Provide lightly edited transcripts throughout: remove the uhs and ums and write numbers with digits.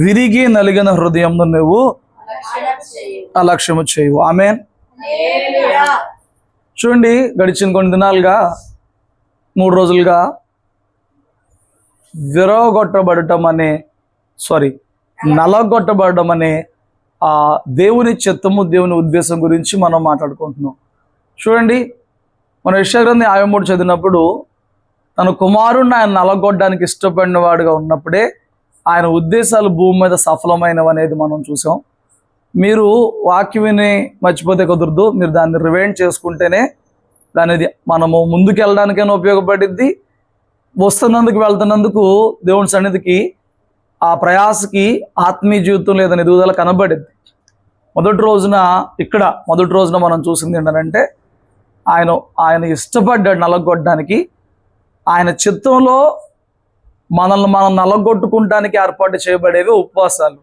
విరిగి నలిగిన హృదయం నువ్వు అలక్ష్యము చేయవు. ఆమేన్. చూడండి, గడిచిన కొన్ని దినాలుగా 3 రోజులుగా నలగొట్టబడటం అనే ఆ దేవుని చిత్తము, దేవుని ఉద్దేశం గురించి మనం మాట్లాడుకుంటున్నాం. చూడండి, మన యెషయా గ్రంథం 53 చదివినప్పుడు తన కుమారుణ్ణి ఆయన నలగొట్టడానికి ఇష్టపడిన వాడుగా ఉన్నప్పుడే ఆయన ఉద్దేశాలు భూమి మీద సఫలమైనవి అనేది మనం చూసాం. మీరు వాక్యం విని మర్చిపోతే కుదరదు. మీరు దాన్ని రివైండ్ చేసుకుంటేనే దానిది మనము ముందుకు వెళ్ళడానికైనా ఉపయోగపడిద్ది. వెళ్తున్నందుకు దేవుని సన్నిధికి ఆ ప్రయాసకి ఆత్మీయ జీవితంలో ఏదైనా ఎదుగుదల కనబడిద్ది. మొదటి రోజున మనం చూసింది ఏంటంటే ఆయన ఇష్టపడ్డాడు నలగొట్టడానికి. ఆయన చిత్తంలో మనల్ని మనం నలగొట్టుకుంటానికి ఏర్పాటు చేయబడేవి ఉపవాసాలు.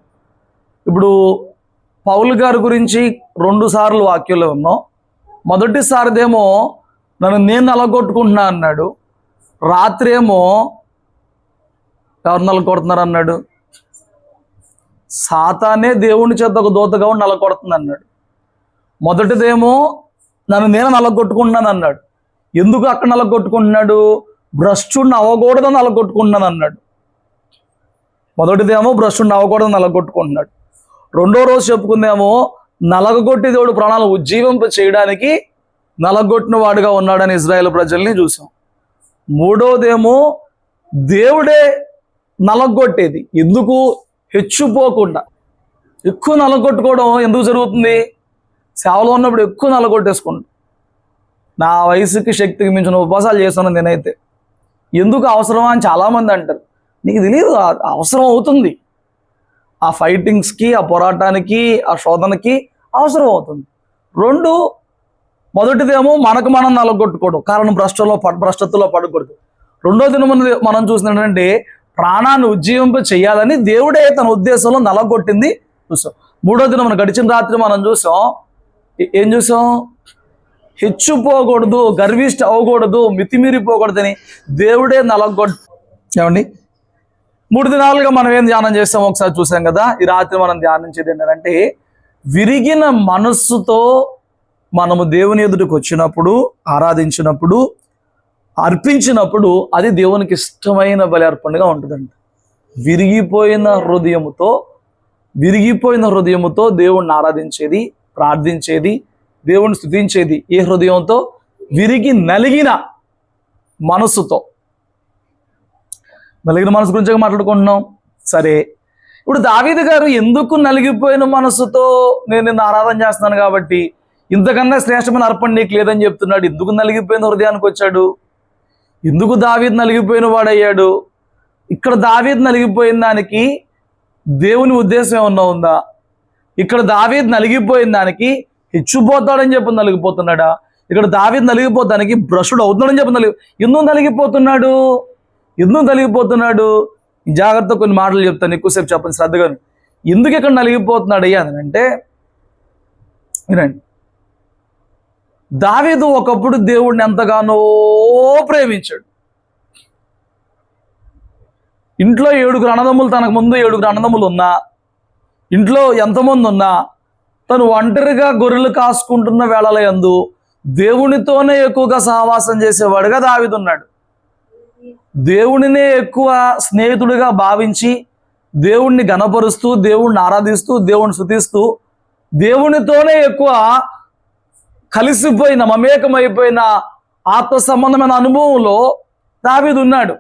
ఇప్పుడు పౌలు గారి గురించి 2 సార్లు వాక్యంలో ఉన్నాం. మొదటిసారిదేమో నేను నలగొట్టుకుంటున్నా అన్నాడు. రాత్రి ఏమో ఎవరు నలగొడుతున్నారు అన్నాడు? సాతానే దేవుని చేత ఒక దూతగా ఉండి నలగొడుతుంది అన్నాడు. మొదటిదేమో నేను నలగొట్టుకుంటున్నాను అన్నాడు. ఎందుకు అక్కడ నలగొట్టుకుంటున్నాడు? భ్రష్టుడిని అవ్వకూడదని నలగొట్టుకుంటున్నాను అన్నాడు. మొదటిదేమో భ్రష్టుడిని అవ్వకూడదని నలగొట్టుకుంటున్నాడు. రెండో రోజు చెప్పుకుందేమో నలగొట్టి దేవుడు ప్రాణాలు ఉజ్జీవింప చేయడానికి నలగొట్టిన వాడుగా ఉన్నాడని ఇజ్రాయేల్ ప్రజల్ని చూసాం. మూడోదేమో దేవుడే నలగొట్టేది. ఎందుకు? హెచ్చుపోకుండా. ఎక్కువ నలగొట్టుకోవడం ఎందుకు జరుగుతుంది? సేవలో ఉన్నప్పుడు ఎక్కువ నలగొట్టేసుకుంటా. నా వయసుకి శక్తికి మించిన ఉపవాసాలు చేస్తున్నాను నేనైతే. ఎందుకు అవసరమా అని చాలామంది అంటారు. నీకు తెలియదు, అవసరం అవుతుంది. ఆ ఫైటింగ్స్కి, ఆ పోరాటానికి, ఆ శోధనకి అవసరం అవుతుంది. మొదటిదేమో మనకు మనం నలగొట్టుకోవడం, కారణం భ్రష్టత్వంలో పడకూడదు. రెండోది మనం చూసినటువంటి ప్రాణాన్ని ఉజ్జీవింప చేయాలని దేవుడే తన ఉద్దేశంలో నలగొట్టింది చూసాం. మూడోది మనం గడిచిన రాత్రి మనం చూసాం. ఏం చూసాం? హెచ్చుపోకూడదు, గర్విష్ట అవ్వకూడదు, మితిమీరిపోకూడదని దేవుడే ఏమండి 3 దినాలుగా మనం ఏం ధ్యానం చేస్తాం ఒకసారి చూసాం కదా. ఈ రాత్రి మనం ధ్యానించేది ఏంటంటే, విరిగిన మనస్సుతో మనము దేవుని ఎదుటికి వచ్చినప్పుడు, ఆరాధించినప్పుడు, అర్పించినప్పుడు అది దేవునికి ఇష్టమైన బలి అర్పణగా ఉంటుందండి. విరిగిపోయిన హృదయముతో దేవుణ్ణి ఆరాధించేది, ప్రార్థించేది, దేవుణ్ణి స్తుతించేది ఏ హృదయంతో? విరిగి నలిగిన మనస్సుతో. నలిగిన మనసు గురించి మాట్లాడుకుంటున్నాం. సరే, ఇప్పుడు దావీదు గారు ఎందుకు నలిగిపోయిన మనస్సుతో నేను నిన్ను ఆరాధన చేస్తున్నాను కాబట్టి ఇంతకన్నా శ్రేష్టమైన అర్పణ నీకు లేదని చెప్తున్నాడు? ఎందుకు నలిగిపోయిన హృదయానికి వచ్చాడు? ఎందుకు దావీదు నలిగిపోయిన వాడయ్యాడు? ఇక్కడ దావీదు నలిగిపోయిన దానికి దేవుని ఉద్దేశం ఏమన్నా ఉందా? ఇక్కడ దావీదు నలిగిపోయిన దానికి హెచ్చుపోతాడని చెప్పి నలిగిపోతున్నాడా? ఇక్కడ దావీదు నలిగిపోతానికి భ్రష్టుడు అవుతున్నాడని చెప్పి ఎందుకు నలిగిపోతున్నాడు? జాగ్రత్త కొన్ని మాటలు చెప్తాను, ఎక్కువసేపు చెప్పండి శ్రద్ధగా. ఎందుకు ఇక్కడ నలిగిపోతున్నాడు అయ్యా అని అంటే, వినండి. దావీదు ఒకప్పుడు దేవుడిని ఎంతగానో ప్రేమించాడు. ఇంట్లో 7 అన్నదమ్ములు, తనకు ముందు 7 అన్నదమ్ములు ఉన్నా, ఇంట్లో ఎంతమంది ఉన్నా, తను ఒంటరిగా గొర్రెలు కాసుకుంటున్న వేళల యందు దేవునితోనే ఎక్కువగా సహవాసం చేసేవాడుగా దావీదు ఉన్నాడు. దేవునినే ఎక్కువ స్నేహితుడిగా భావించి, దేవుణ్ణి గణపరుస్తూ, దేవుణ్ణి ఆరాధిస్తూ, దేవుణ్ణి స్తుతిస్తూ, దేవునితోనే ఎక్కువ కలిసిపోయిన, మమేకమైపోయిన ఆత్మ సంబంధమైన అనుభవంలో దావీదు ఉన్నాడు.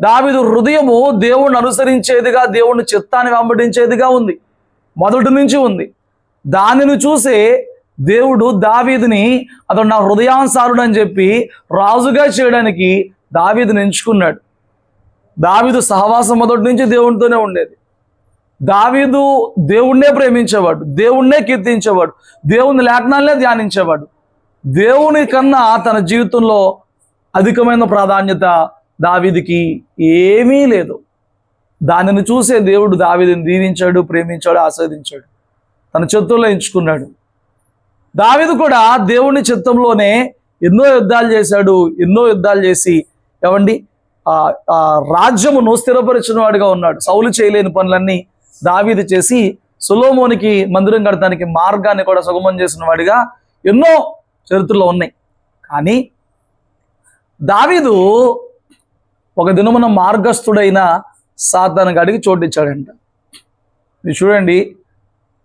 దావీదు హృదయము దేవుణ్ణి అనుసరించేదిగా, దేవుని చిత్తాన్ని వెంబడించేదిగా ఉంది, మొదటి నుంచి ఉంది. దానిని చూసే దేవుడు దావీదుని అతడు నా హృదయానుసారుడు అని చెప్పి రాజుగా చేయడానికి దావీదుని ఎంచుకున్నాడు. దావీదు సహవాసం మొదటి నుంచి దేవునితోనే ఉండేది. దావీదు దేవుణ్ణే ప్రేమించేవాడు, దేవుణ్ణే కీర్తించేవాడు, దేవుని లేఖనాలనే ధ్యానించేవాడు. దేవుని కన్నా తన జీవితంలో అధికమైన ప్రాధాన్యత దావీదుకి ఏమీ లేదు. దానిని చూసే దేవుడు దావీదుని దీవించాడు, ప్రేమించాడు, ఆస్వాదించాడు, తన చిత్తంలో ఎంచుకున్నాడు. దావీదు కూడా దేవుని చిత్తంలోనే ఎన్నో యుద్ధాలు చేశాడు. ఎన్నో యుద్ధాలు చేసి ఆ రాజ్యమును స్థిరపరిచిన వాడిగా ఉన్నాడు. సౌలు చేయలేని పనులన్నీ దావీదు చేసి సొలొమోనుకి మందిరం కడటానికి మార్గాన్ని కూడా సుగమం చేసిన వాడిగా ఎన్నో చరిత్రలో ఉన్నాయి. కానీ దావీదు ఒక దినమున మార్గస్థుడైన సాతాను గాడికి చోటిచ్చాడంట. మీరు చూడండి,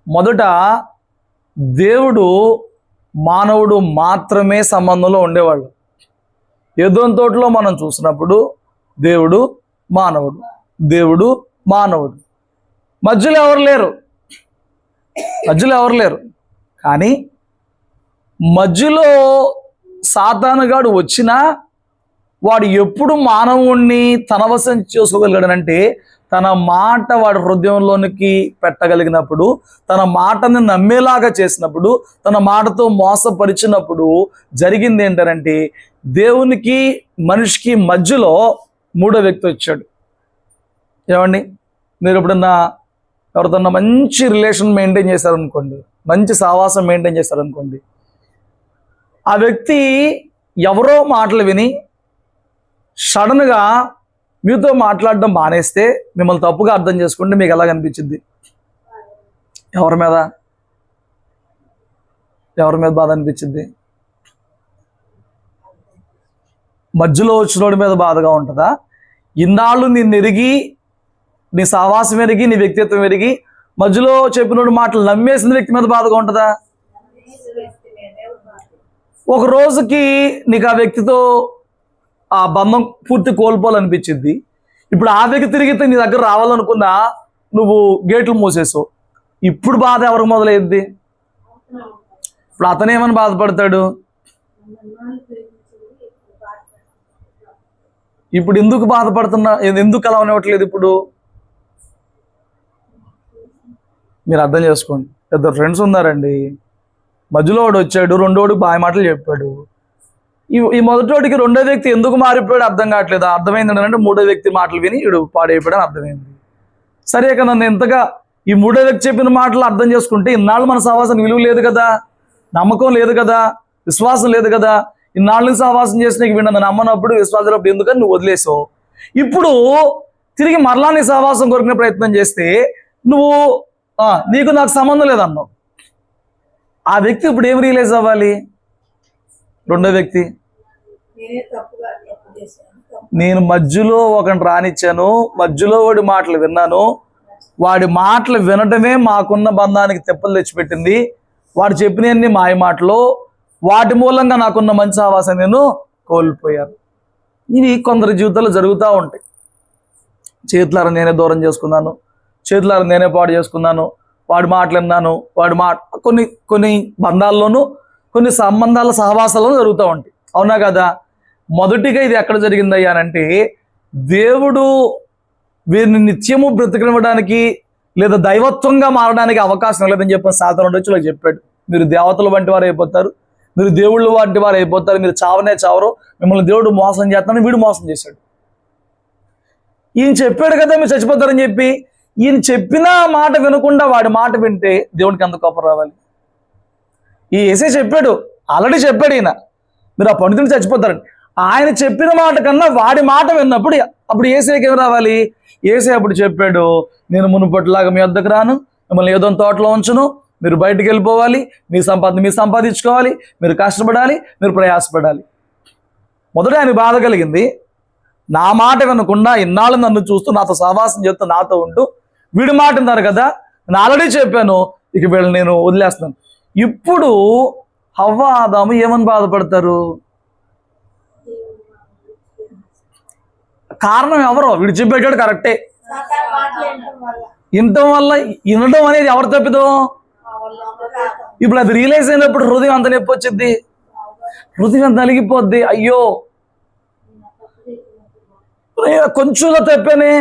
మొదట దేవుడు మానవుడు మాత్రమే సంబంధంలో ఉండేవాళ్ళు. ఏదోని తోటలో మనం చూసినప్పుడు దేవుడు మానవుడు, దేవుడు మానవుడు, మధ్యలో ఎవరు లేరు. కానీ మధ్యలో సాతానుగాడు వచ్చినా వాడు ఎప్పుడు మానవుణ్ణి తన వశం చేసుకోగలిగాడనంటే తన మాట వాడి హృదయంలోనికి పెట్టగలిగినప్పుడు, తన మాటని నమ్మేలాగా చేసినప్పుడు, తన మాటతో మోసపరిచినప్పుడు జరిగింది ఏంటంటే దేవునికి మనిషికి మధ్యలో మూడో వ్యక్తి వచ్చాడు. ఏమండి, మీరు ఎప్పుడన్నా ఎవరితోన్నా మంచి రిలేషన్ మెయింటైన్ చేశారనుకోండి, మంచి సావాసం మెయింటైన్ చేశారనుకోండి, ఆ వ్యక్తి ఎవరో మాటలు విని సడన్గా మీతో మాట్లాడడం మానేస్తే మిమ్మల్ని తప్పుగా అర్థం చేసుకుంటే మీకు ఎలా కనిపించింది? ఎవరి మీద బాధ అనిపించింది? మధ్యలో వచ్చినోడి మీద బాధగా ఉంటుందా? ఇన్నాళ్ళు నిన్ను ఎరిగి, నీ సావాసం ఎరిగి, నీ వ్యక్తిత్వం ఎరిగి మధ్యలో చెప్పినోడు మాటలు నమ్మేసిన వ్యక్తి మీద బాధగా ఉంటుందా? ఒక రోజుకి నీకు ఆ వ్యక్తితో ఆ బంధం పూర్తి కోల్పోవాలనిపించింది. ఇప్పుడు ఆ వ్యక్తి తిరిగితే నీ దగ్గర రావాలనుకున్నా నువ్వు గేట్లు మూసేసావు. ఇప్పుడు బాధ ఎవరికి మొదలైంది? ఇప్పుడు అతనేమని బాధపడతాడు? ఇప్పుడు ఎందుకు బాధపడుతున్నా, ఎందుకు అలా ఉండవట్లేదు? ఇప్పుడు మీరు అర్థం చేసుకోండి. ఇద్దరు ఫ్రెండ్స్ ఉన్నారండి, మధ్యలో వాడు వచ్చాడు, రెండోడికి బాగా మాటలు చెప్పాడు. ఈ మొదటోడికి రెండో వ్యక్తి ఎందుకు మారిపోయాడు అర్థం కావట్లేదు. అర్థమైంది ఏంటంటే మూడో వ్యక్తి మాటలు విని వీడు పాడైపోయాడని అర్థమైంది. సరే, ఇక నన్ను ఎంతగా ఈ మూడో వ్యక్తి చెప్పిన మాటలు అర్థం చేసుకుంటే ఇన్నాళ్ళు మన సహవాసానికి విలువ లేదు కదా, నమ్మకం లేదు కదా, విశ్వాసం లేదు కదా. ఇన్నాళ్ళు సహవాసం చేసి నీకు వీడు నన్ను నమ్మనప్పుడు, విశ్వాసం ఎందుకని నువ్వు వదిలేసావు. ఇప్పుడు తిరిగి మరలా నీ సహవాసం కొరికిన ప్రయత్నం చేస్తే నువ్వు నీకు నాకు సంబంధం లేదన్నావు. ఆ వ్యక్తి ఇప్పుడు ఏం రియలైజ్ అవ్వాలి? రెండో వ్యక్తి, నేను మధ్యలో ఒకరిని రానిచ్చాను, మధ్యలో వాడి మాటలు విన్నాను, వాడి మాటలు వినటమే మాకున్న బంధానికి తెప్పలు తెచ్చిపెట్టింది, వాడు చెప్పినవన్నీ మాయ మాటలు, వాటి మూలంగా నాకున్న మంచి ఆవాసం నేను కోల్పోయాను. ఇవి కొందరి జీవితాల్లో జరుగుతూ ఉంటాయి. చేతులారా నేనే దూరం చేసుకున్నాను, చేతులారా నేనే పాడు చేసుకున్నాను, వాడి మాటలు విన్నాను, కొన్ని బంధాల్లోనూ కొన్ని సంబంధాల సహవాసాలను జరుగుతూ ఉంటాయి. అవునా కదా? మొదటిగా ఇది ఎక్కడ జరిగిందయ్యా అంటే దేవుడు వీరిని నిత్యము బ్రతికివ్వడానికి లేదా దైవత్వంగా మారడానికి అవకాశం లేదని చెప్పిన సాధారణ రోజులో చెప్పాడు. మీరు దేవతలు వంటి వారు అయిపోతారు, మీరు దేవుళ్ళు వంటి వారు అయిపోతారు, మీరు చావనే చావరు, మిమ్మల్ని దేవుడు మోసం చేస్తానని వీడు మోసం చేశాడు. ఈయన చెప్పాడు కదా మీరు చచ్చిపోతారని చెప్పి, ఈయన చెప్పిన మాట వినకుండా వాడి మాట వింటే దేవుడికి ఎంత కోపం రావాలి? ఈ యేసే చెప్పాడు, ఆల్రెడీ చెప్పాడు ఈయన, మీరు ఆ పండితుని చచ్చిపోతారని. ఆయన చెప్పిన మాట కన్నా వాడి మాట విన్నప్పుడు అప్పుడు యేసేకి ఏమి రావాలి? యేసే అప్పుడు చెప్పాడు, నేను మునుపటిలాగా మీ వద్దకు రాను, మిమ్మల్ని ఏదో తోటలో ఉంచును, మీరు బయటికి వెళ్ళిపోవాలి, మీ సంపాదన మీరు సంపాదించుకోవాలి, మీరు కష్టపడాలి, మీరు ప్రయాసపడాలి. మొదట ఆయన బాధ కలిగింది, నా మాట వినకుండా ఇన్నాళ్ళు నన్ను చూస్తూ నాతో సహవాసం చేస్తూ నాతో ఉంటూ వీడి మాట విన్నారు కదా, నేను ఆల్రెడీ చెప్పాను, ఇక వీళ్ళని నేను వదిలేస్తున్నాను. ఇప్పుడు హవ్వ ఆదాము ఏమని బాధపడతారు? కారణం ఎవరో? వీడు చెప్పేటాడు కరెక్టే, వినటం వల్ల వినడం అనేది ఎవరు తప్పిదో? ఇప్పుడు అది రియలైజ్ అయినప్పుడు హృదయం అంత నొప్పి వచ్చింది, హృదయం అంత నలిగిపోద్ది. అయ్యో కొంచెంగా తప్పానే,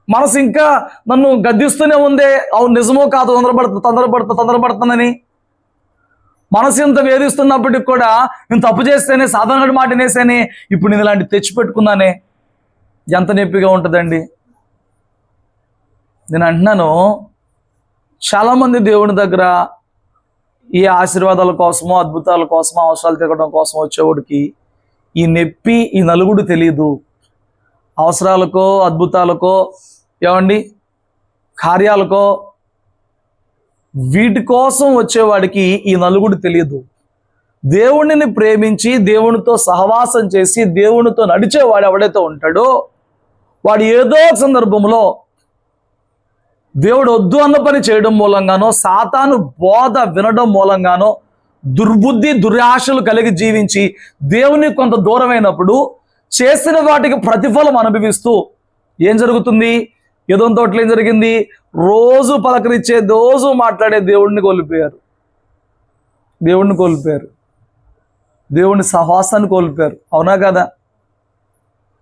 మనసు ఇంకా నన్ను గద్దిస్తూనే ఉందే, అవును నిజమో కాదు, తొందరపడుతుందని మనసు ఇంత వేధిస్తున్నప్పటికి కూడా నేను తప్పు చేస్తేనే, సాధారణ మాట నేసేనే, ఇప్పుడు నేను ఇలాంటి తెచ్చిపెట్టుకున్నానే, ఎంత నొప్పిగా ఉంటుందండి. నేను అంటున్నాను, చాలామంది దేవుని దగ్గర ఈ ఆశీర్వాదాల కోసమో అద్భుతాల కోసమో అవసరాలు తిరగడం కోసం వచ్చేవాడికి ఈ నొప్పి, ఈ నలుగుడు తెలియదు. అవసరాలకో, అద్భుతాలకో, ఏమండి, కార్యాలకో, వీటి కోసం వచ్చేవాడికి ఈ నలుగుడు తెలియదు. దేవుణ్ణిని ప్రేమించి దేవునితో సహవాసం చేసి దేవునితో నడిచేవాడు ఎవడైతే ఉంటాడో వాడు ఏదో సందర్భంలో దేవుడు వద్దు అన్న పని చేయడం మూలంగానో, సాతాను బోధ వినడం మూలంగానో, దుర్బుద్ధి దురాశలు కలిగి జీవించి దేవుని కొంత దూరమైనప్పుడు చేసిన వాటికి ప్రతిఫలం అనుభవిస్తూ ఏం జరుగుతుంది? ఏదో తోటలో ఏం జరిగింది? రోజు పలకరించే, రోజు మాట్లాడే దేవుడిని కోల్పోయారు. దేవుని సహవాసాన్ని కోల్పోయారు. అవునా కదా?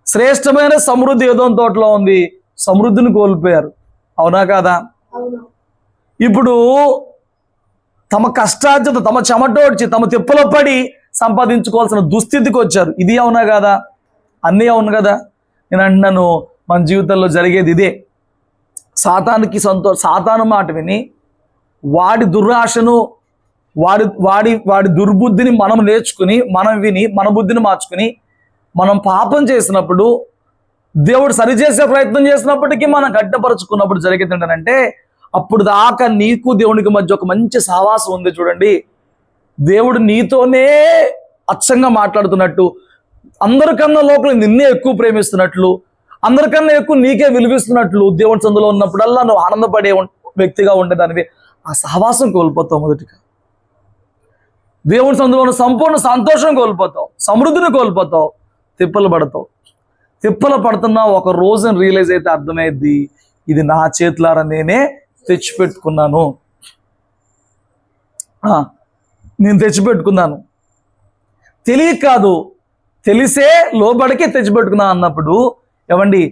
శ్రేష్టమైన సమృద్ధి ఏదో తోటలో ఉంది, సమృద్ధిని కోల్పోయారు. అవునా కదా? ఇప్పుడు తమ కష్టార్జిత, తమ చెమటోడ్చి, తమ తిప్పలో పడి సంపాదించుకోవాల్సిన దుస్థితికి వచ్చారు. ఇది అవునా కదా? అన్నీ అవును కదా? నేను అంటున్నాను, మన జీవితంలో జరిగేది ఇదే. సాతాను మాట విని వాడి దురాశను, వాడి దుర్బుద్ధిని మనం నేర్చుకుని, మనం విని మన బుద్ధిని మార్చుకుని మనం పాపం చేసినప్పుడు, దేవుడు సరిచేసే ప్రయత్నం చేసినప్పటికీ మనం గడ్డపరుచుకున్నప్పుడు జరిగేది ఏంటంటే, అప్పుడు దాకా నీకు దేవునికి మధ్య ఒక మంచి సహవాసం ఉంది చూడండి. దేవుడు నీతోనే అచ్చంగా మాట్లాడుతున్నట్టు, అందరికన్నా లోపల నిన్నే ఎక్కువ ప్రేమిస్తున్నట్లు, అందరికన్నా ఎక్కువ నీకే విలువిస్తున్నట్లు దేవుని సందులో ఉన్నప్పుడల్లా నువ్వు ఆనందపడే వ్యక్తిగా ఉండేదానివి. ఆ సహవాసం కోల్పోతావు. మొదటిగా దేవుని సందులో ఉన్న సంపూర్ణ సంతోషం కోల్పోతావు, సమృద్ధిని కోల్పోతావు, తిప్పలు పడుతున్నా. ఒక రోజున రియలైజ్ అయితే అర్థమైద్ది, ఇది నా చేతులారా నేనే తెచ్చిపెట్టుకున్నాను, నేను తెచ్చిపెట్టుకున్నాను. తెలియక కాదు, తెలిసే లోబడికే తెచ్చిపెట్టుకున్నా అన్నప్పుడు ఏమండి,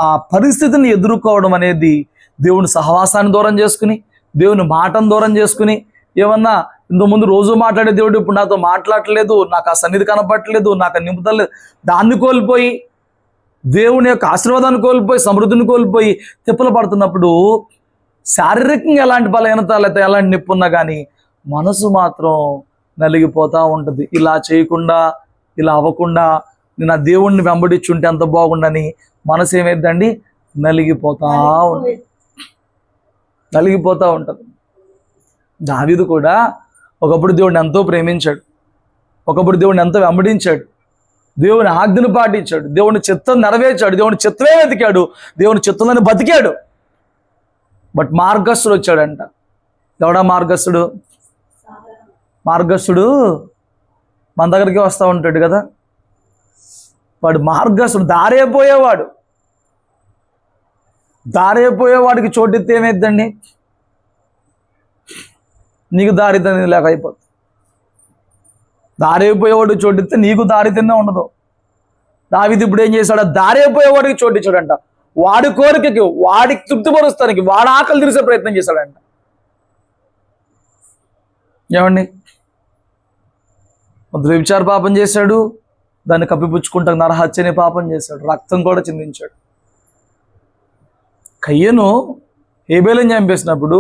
ఆ పరిస్థితిని ఎదుర్కోవడం అనేది దేవుని సహవాసాన్ని దూరం చేసుకుని, దేవుని మాటను దూరం చేసుకుని, ఏమన్నా ఇంతకుముందు రోజు మాట్లాడే దేవుడు ఇప్పుడు నాతో మాట్లాడలేదు, నాకు ఆ సన్నిధి కనపట్టలేదు, నాకు ఆ నింపుదల లేదు, దాన్ని కోల్పోయి, దేవుని యొక్క ఆశీర్వాదాన్ని కోల్పోయి, సమృద్ధిని కోల్పోయి తిప్పలు పడుతున్నప్పుడు శారీరకంగా ఎలాంటి బలహీనత లేకపోతే ఎలాంటి నొప్పి ఉన్నా కానీ మనసు మాత్రం నలిగిపోతూ ఉంటుంది. ఇలా చేయకుండా, ఇలా అవ్వకుండా నేను ఆ దేవుణ్ణి వెంబడించుంటే ఎంత బాగుండని మనసు ఏమైందండి? నలిగిపోతూ ఉంటుంది. దావీదు కూడా ఒకప్పుడు దేవుడిని ఎంతో ప్రేమించాడు, ఒకప్పుడు దేవుడిని ఎంతో వెంబడించాడు, దేవుని ఆజ్ఞను పాటించాడు, దేవుని చిత్తం నెరవేర్చాడు, దేవుని చిత్తమే వెతికాడు, దేవుని చిత్తంలోనే బతికాడు. బట్ మార్గస్థుడు వచ్చాడంట. ఎవడా మార్గస్థుడు? మార్గస్థుడు మన దగ్గరికి వస్తూ ఉంటాడు కదా, వాడు మార్గస్థుడు. దారైపోయేవాడికి చోటిస్తే ఏమైద్దండి? నీకు దారితనం లేక అయిపోతుంది. దారైపోయేవాడికి చోటిస్తే నీకు దారితనే ఉండదు. దావీదు ఇప్పుడు ఏం చేశాడు? దారైపోయేవాడికి చోటిచ్చాడంట. వాడి కోరికకి, వాడికి తృప్తిపరుస్తానికి, వాడి ఆకలి తీర్చే ప్రయత్నం చేశాడంట. ఏమండి, వ్యభిచార పాపం చేశాడు, దాన్ని కప్పిపుచ్చుకుంటా నరహత్యని పాపం చేశాడు, రక్తం కూడా చిందించాడు. కయ్యను హేబేలుని చంపేసినప్పుడు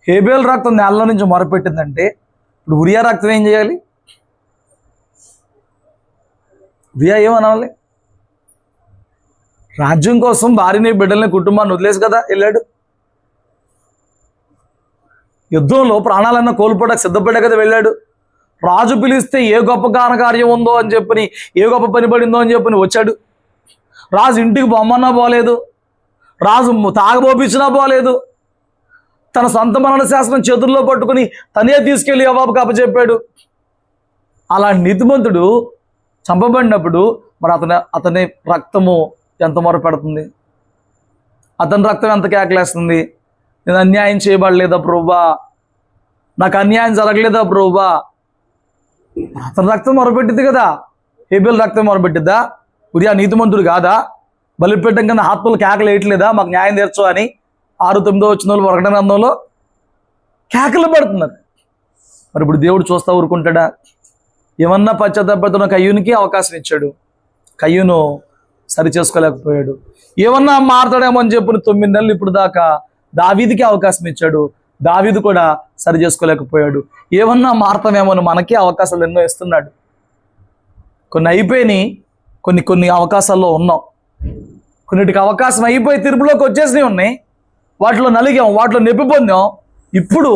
హేబేలు రక్తం నేలలో నుంచి మొరపెట్టిందంటే ఇప్పుడు ఉరియా రక్తం ఏం చేయాలి? ఉరియా ఏమనాలి? రాజ్యం కోసం భార్యని, బిడ్డల్ని, కుటుంబాన్ని వదిలేసి కదా వెళ్ళాడు. యుద్ధంలో ప్రాణాలన్నా కోల్పోవడానికి సిద్ధపడే కదా వెళ్ళాడు. రాజు పిలిస్తే ఏ గొప్ప కార్యం ఉందో అని చెప్పని, ఏ గొప్ప పని పడిందో అని చెప్పని వచ్చాడు. రాజు ఇంటికి బొమ్మన్నా పోలేదు, రాజు తాగబోపించినా పోలేదు, తన సొంత మరణ శాసనం చేతుల్లో పట్టుకుని తనే తీసుకెళ్లి యోవాబుకు అప్పచెప్పాడు. అలా నీతిమంతుడు చంపబడినప్పుడు మరి అతని రక్తము ఎంత మొరపెడుతుంది? అతని రక్తం ఎంత కేకలేస్తుంది? నేను అన్యాయం చేయబడలేదా ప్రభువా, నాకు అన్యాయం జరగలేదా ప్రభువా? అతని రక్తం మొరపెట్టింది కదా. హేబేలు రక్తం మొరపెట్టిద్దా? ఉరియా నీతిమంతుడు కాదా? బలిపీఠం కన్నా ఆత్మలు కేకలు వేయట్లేదా మాకు న్యాయం తీర్చు అని? 6-9 వచనాలు ప్రకటన గ్రంథంలో కేకలు పడుతున్నారు. మరి ఇప్పుడు దేవుడు చూస్తా ఊరుకుంటాడా? ఏమన్నా పశ్చాత్తాపడుతున్న కయ్యూనికి అవకాశం ఇచ్చాడు, కయ్యూను సరి చేసుకోలేకపోయాడు. ఏమన్నా మారతాడేమో అని చెప్పిన 9 నెలలు ఇప్పుడు దాకా దావీదుకి అవకాశం ఇచ్చాడు, దావీదు కూడా సరి చేసుకోలేకపోయాడు. ఏమన్నా మారతామేమో అని మనకి అవకాశాలు ఎన్నో ఇస్తున్నాడు. కొన్ని అయిపోయినాయి, కొన్ని కొన్ని అవకాశాల్లో ఉన్నాం, కొన్నిటికి అవకాశం అయిపోయి తీర్పులోకి వచ్చేసినవి ఉన్నాయి, వాటిలో నలిగాం, వాటిలో నొప్పి పొందాం. ఇప్పుడు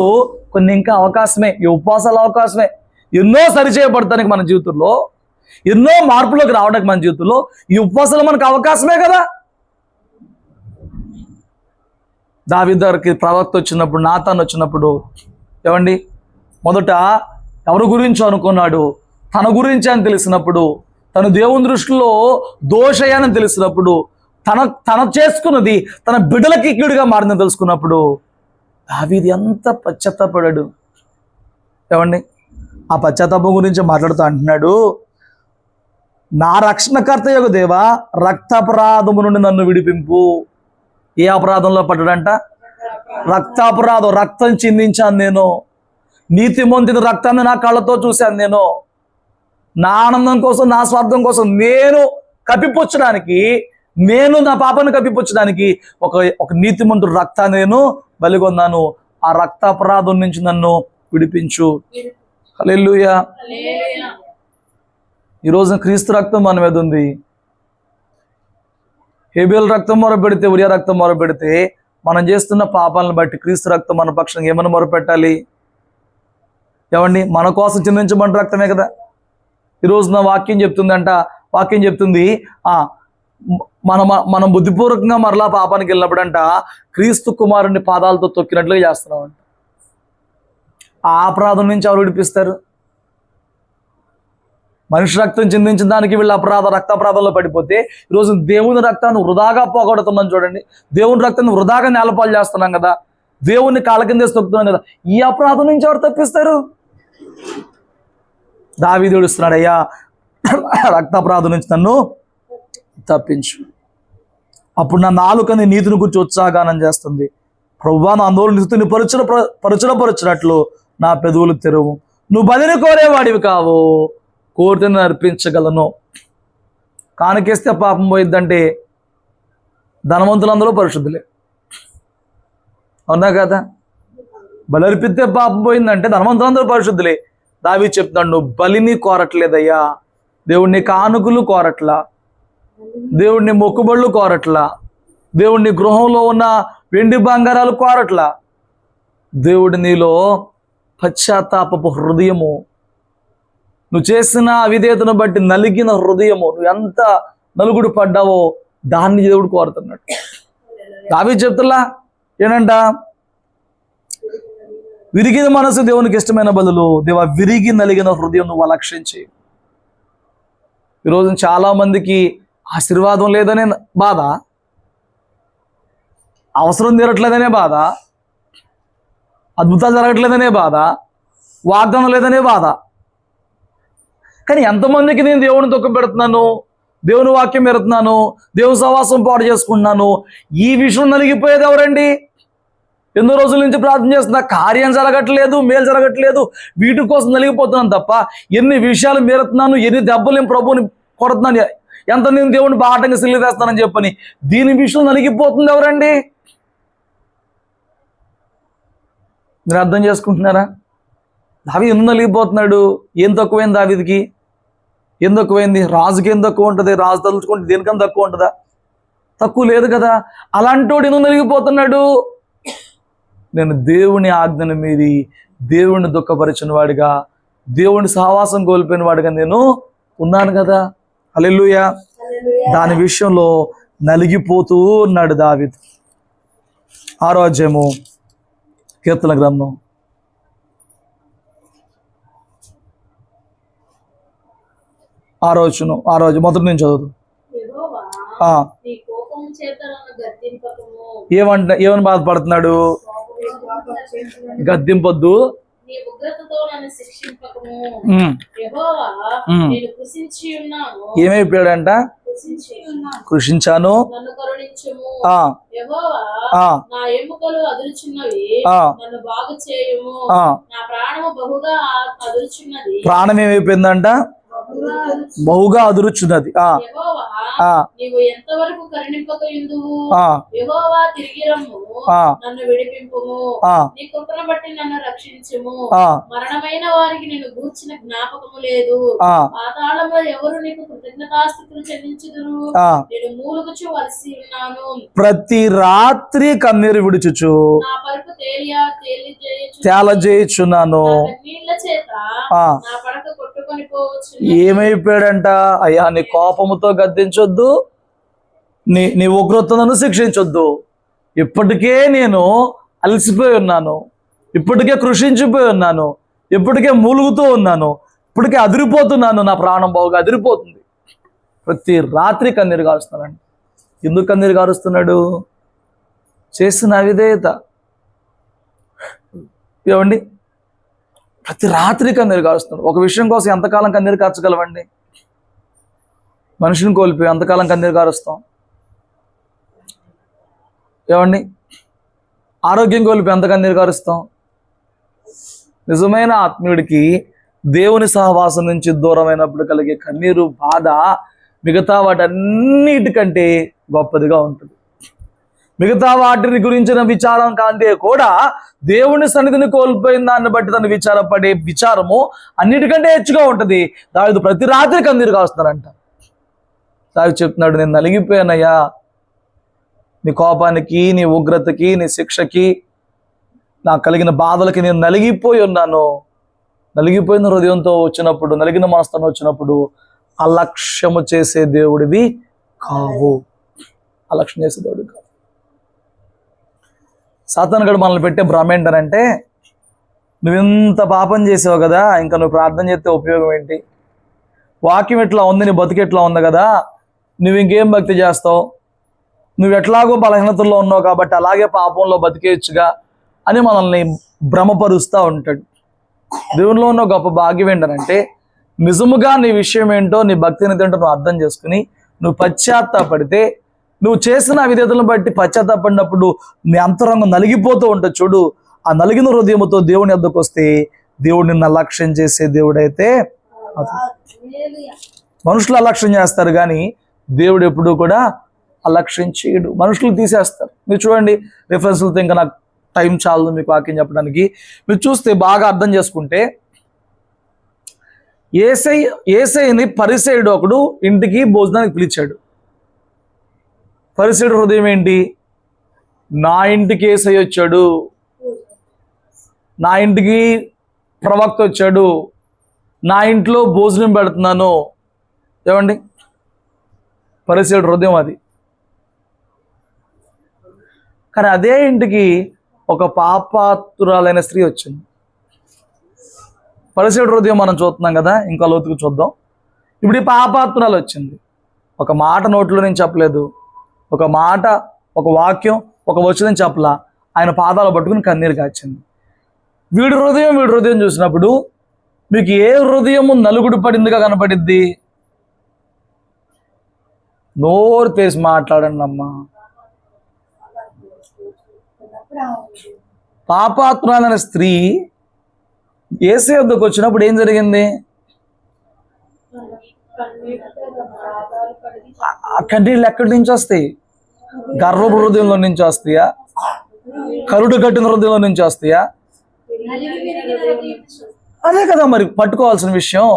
కొన్ని ఇంకా అవకాశమే, ఈ ఉపవాసాల అవకాశమే. ఎన్నో సరిచేయబడటానికి మన జీవితంలో, ఎన్నో మార్పులోకి రావడానికి మన జీవితంలో ఈ ఉపవాసాలు మనకు అవకాశమే కదా. దావీదు దగ్గరికి ప్రవక్త వచ్చినప్పుడు, నాతాన్ వచ్చినప్పుడు, ఏమండి మొదట ఎవరి గురించి అనుకున్నాడు? తన గురించి అని తెలిసినప్పుడు, తను దేవుని దృష్టిలో దోషయాన్ని తెలిసినప్పుడు, తన చేసుకున్నది తన బిడ్డలకి కీడుగా మారిందని తెలుసుకున్నప్పుడు దావీదు ఎంత పశ్చాత్తాపడాడు. ఏమండి ఆ పశ్చాత్తాపం గురించి మాట్లాడుతూ అంటున్నాడు, నా రక్షణకర్త యొక్క దేవా, రక్తాపరాధము నుండి నన్ను విడిపింపు. ఏ అపరాధంలో పడ్డాడంట? రక్తాపరాధం. రక్తం చిందించాను నేను, నీతి మొందిన రక్తాన్ని నా కళ్ళతో చూశాను నేను. నా ఆనందం కోసం, నా స్వార్థం కోసం నేను కప్పిపుచ్చడానికి, నేను నా పాపాన్ని కప్పిపుచ్చడానికి ఒక నీతిమంతుడు రక్తాన్ని నేను బలిగొన్నాను. ఆ రక్తాపరాధం నుంచి నన్ను విడిపించు. హల్లెలూయా. ఈరోజు క్రీస్తు రక్తం మన మీద ఉంది. హేబేలు రక్తం మొరపెడితే, ఉరియా రక్తం మొరపెడితే, మనం చేస్తున్న పాపాలను బట్టి క్రీస్తు రక్తం మన పక్షంగా ఏమని మొరపెట్టాలి? ఏమండి మన కోసం చిందించబడిన రక్తమే కదా. ఈరోజు నా వాక్యం చెప్తుంది మనం బుద్ధిపూర్వకంగా మరలా పాపానికి వెళ్ళినప్పుడంట క్రీస్తు కుమారుని పాదాలతో తొక్కినట్లుగా చేస్తున్నామంట. ఆ అపరాధం నుంచి ఎవరు విడిపిస్తారు? మనిషి రక్తం చిందించిన దానికి వీళ్ళు రక్తాపరాధంలో పడిపోతే ఈరోజు దేవుని రక్తాన్ని వృధాగా పోగొడుతున్నాం. చూడండి, దేవుని రక్తాన్ని వృధాగా నేలపాలు చేస్తున్నాం కదా, దేవుణ్ణి కాళ్ళ కింద తొక్కుతున్నాం కదా. ఈ అపరాధం నుంచి ఎవరు తప్పిస్తారు? దావీదు ఏడుస్తున్నాడు, అయ్యా రక్తాపరాధం నుంచి నన్ను తప్పించు. అప్పుడు నా నాలుకని నీతిని గురించి ఉత్సాహగానం చేస్తుంది. ప్రభువా, నా నోరు నీతిని పరచునట్లు నా పెదవులు తెరువు. నువ్వు బలిని కోరేవాడివి కావు, కోరితే అర్పించగలను. కానుకేస్తే పాపం పోయిద్దంటే ధనవంతులందరూ పరిశుద్ధులే, అవునా కదా? బలర్పిస్తే పాపం పోయిందంటే ధనవంతులందరూ పరిశుద్ధులే. దావీదు చెప్తున్నాడు, నువ్వు బలిని కోరట్లేదయ్యా, దేవుణ్ణి కానుకలు కోరట్లా, దేవుణ్ణి మొక్కుబళ్ళు కోరట్లా, దేవుణ్ణి గృహంలో ఉన్న వెండి బంగారాలు కోరట్లా. దేవుడి నీలో పశ్చాత్తాపపు హృదయము, నువ్వు చేసిన అవిధేయతను బట్టి నలిగిన హృదయము, నువ్వు ఎంత నలుగుడు పడ్డావో దాన్ని దేవుడు కోరుతున్నాడు. దావీదు చెప్తున్నా ఏనంట, విరిగిన మనసు దేవునికి ఇష్టమైన బదులు దేవా విరిగి నలిగిన హృదయం నువ్వు అలక్షించి. ఈరోజు చాలా మందికి ఆశీర్వాదం లేదనే బాధ, అవసరం తీరట్లేదనే బాధ, అద్భుతాలు జరగట్లేదనే బాధ, వాగ్దానం లేదనే బాధ. కానీ ఎంతమందికి నేను దేవుని దుఃఖం పెడుతున్నాను, దేవుని వాక్యం పెడుతున్నాను, దేవుని సహవాసం పాడు చేసుకుంటున్నాను, ఈ విషయం నలిగిపోయేది ఎవరండి? ఎన్నో రోజుల నుంచి ప్రార్థన చేస్తున్నా, కార్యం జరగట్లేదు, మేలు జరగట్లేదు, వీటి కోసం నలిగిపోతున్నాను తప్ప ఎన్ని విషయాలు మీరుతున్నాను, ఎన్ని దెబ్బలు నేను ప్రభువుని కొడుతున్నాను, ఎంత నేను దేవుని బాటంగా సిల్లి వేస్తానని చెప్పని దీని విషయం నలిగిపోతుంది ఎవరండి? మీరు అర్థం చేసుకుంటున్నారా? దావీదు ఎందుకు నలిగిపోతున్నాడు? ఏం తక్కువైంది దావీదుకి? ఏం తక్కువైంది? రాజుకి ఏం తక్కువ ఉంటుంది? రాజు తలుచుకుంటే దేనికన్నా తక్కువ ఉంటుందా? తక్కువ లేదు కదా. అలాంటి వాడు ఎందుకు నలిగిపోతున్నాడు? నేను దేవుని ఆజ్ఞను మీది దేవుని దుఃఖపరిచిన వాడిగా, దేవుని సహవాసం కోల్పోయిన వాడిగా నేను ఉన్నాను కదా. హల్లెలూయా. దాని విషయంలో నలిగిపోతూ ఉన్నాడు దావీదు. 6వ అధ్యాయము కీర్తన గ్రంథం 6వ వచనం, 6వ మొదటి నుంచి చదువు. ఏమని బాధపడుతున్నాడు? గద్దింపొద్దు, ఏమైపోయాడంట? కృషించాను, ప్రాణం ఏమైపోయిందంట? బహుగా అదురుచున్నది. యెహోవా, ఆ నీవు ఎంతవరకు కరుణింపకయుందువు? ఆ యెహోవా, తిరిగి రమ్ము, ఆ నన్ను విడిపింపుము. ఆ నీ కృపను బట్టి నన్ను రక్షించుము. ఆ మరణమైన వారికి నిన్ను గూర్చిన జ్ఞాపకము లేదు. ఆ పాతాళంలో ఎవరు నీకు కృతజ్ఞతాస్తుతులు చెల్లించుదురు? ఆ నేను మూలుగుచు వలసి ఉన్నాను. ప్రతి రాత్రి కన్నీరు విడుచుచు నా పరుపు తేలజేయుచున్నాను. కన్నీళ్ల చేత ఆ నా పడక కొట్టుకొని పోవచ్చు. ఏమైపోయాడంట? అయ్యా, నీ కోపముతో గద్దించొద్దు, నీ ఉగ్రతను శిక్షించొద్దు. ఇప్పటికే నేను అలసిపోయి ఉన్నాను, ఇప్పటికే కృషించిపోయి ఉన్నాను, ఇప్పటికే మూలుగుతూ ఉన్నాను, ఇప్పటికే అదిరిపోతున్నాను, నా ప్రాణం బావుగా అదిరిపోతుంది. ప్రతి రాత్రి కన్నీరు కారుస్తున్నాడు. ఎందుకు కన్నీరు కారుస్తున్నాడు? చేసిన అవిధేయత. ఏమండి, ప్రతి రాత్రి కన్నీరు కారుస్తున్నాడు. ఒక విషయం కోసం ఎంతకాలం కన్నీరు కార్చగలవండి? మనిషిని కోల్పోయి ఎంతకాలం కన్నీరు కారుస్తాం? ఏమండి, ఆరోగ్యం కోల్పోయి ఎంత కన్నీరు కారుస్తాం? నిజమైన ఆత్మీయుడికి దేవుని సహవాసం నుంచి దూరమైనప్పుడు కలిగే కన్నీరు, బాధ మిగతా వాటన్నిటికంటే గొప్పదిగా ఉంటుంది. మిగతా వాటిని గురించిన విచారం కంటే కూడా దేవుని సన్నిధిని కోల్పోయిన దాన్ని బట్టి తను విచారపడే విచారము అన్నిటికంటే హెచ్చుగా ఉంటుంది. దావిదు ప్రతి రాత్రి కన్నీరు కాస్తున్నారంట. దావిదు చెప్తున్నాడు, నేను నలిగిపోయానయ్యా, నీ కోపానికి, నీ ఉగ్రతకి, నీ శిక్షకి, నాకు కలిగిన బాధలకి నేను నలిగిపోయి ఉన్నాను. నలిగిపోయిన హృదయంతో వచ్చినప్పుడు, నలిగిన మనసుతో వచ్చినప్పుడు అలక్ష్యము చేసే దేవుడివి కావు. అలక్ష్యం చేసే దేవుడివి కావు. సాతాను గడు మనల్ని పెట్టే భ్రమ ఏంటనంటే, నువ్వింత పాపం చేసావు కదా, ఇంకా నువ్వు ప్రార్థన చేస్తే ఉపయోగం ఏంటి? వాక్యం ఎట్లా ఉంది, నీ బతుకు ఎట్లా ఉంది కదా, నువ్వు ఇంకేం భక్తి చేస్తావు? నువ్వు ఎట్లాగో బలహీనతల్లో ఉన్నావు కాబట్టి అలాగే పాపంలో బతికేయచ్చుగా అని మనల్ని భ్రమపరుస్తూ ఉంటాడు. దేవునిలో ఉన్న గొప్ప భాగ్యం ఏంటనంటే, నిజముగా నీ విషయం ఏంటో, నీ భక్తిని ఏంటో నువ్వు అర్థం చేసుకుని నువ్వు పశ్చాత్తాపడితే, నువ్వు చేసిన విధేతలను బట్టి పశ్చాత్తాపడినప్పుడు నీ అంతరంగం నలిగిపోతూ ఉంటుంది చూడు. ఆ నలిగిన హృదయంతో దేవుని వద్దకు వస్తే దేవుడు నిన్ను అలక్ష్యం చేసే దేవుడైతే. మనుషులు అలక్ష్యం చేస్తారు కానీ దేవుడు ఎప్పుడూ కూడా అలక్ష్యం చేయడు. మనుషులు తీసేస్తారు. మీరు చూడండి, రిఫరెన్స్లతో ఇంకా నాకు టైం చాలు మీకు వాక్యం చెప్పడానికి. మీరు చూస్తే బాగా అర్థం చేసుకుంటే, ఏసైని పరిసయ్యుడు ఒకడు ఇంటికి భోజనానికి పిలిచాడు. పరిసయ్యుడు హృదయం ఏంటి? నా ఇంటికి ఏసై వచ్చాడు, నా ఇంటికి ప్రవక్త వచ్చాడు, నా ఇంట్లో భోజనం పెడుతున్నాను. ఏమండి, పరిసయ్యుడు హృదయం అది. కానీ అదే ఇంటికి ఒక పాపాత్తురాలైన స్త్రీ వచ్చింది. పరిసయ్యుడి హృదయం మనం చూస్తున్నాం కదా, ఇంకా లోతుకు చూద్దాం. ఇప్పుడు ఈ పాపాత్తురాలు వచ్చింది. ఒక మాట నోట్లో నుంచి చెప్పలేదు, ఒక మాట, ఒక వాక్యం, ఒక వచనం చెప్పలా, ఆయన పాదాలు పట్టుకుని కన్నీరు కాచింది. వీడి హృదయం చూసినప్పుడు మీకు ఏ హృదయము నలుగుడు పడిందిగా కనపడిద్ది? నోరు తెరిచి మాట్లాడండి అమ్మా. పాపాత్మురాలైన స్త్రీ యేసయ్య వద్దకు వచ్చినప్పుడు ఏం జరిగింది? ఆ కన్నీళ్ళు ఎక్కడి నుంచి వస్తాయి? గర్వపు హృదయంలో నుంచి వస్తాయా? కరుడు కట్టిన హృదయంలో నుంచి వస్తాయా? అదే కదా మరి పట్టుకోవాల్సిన విషయం.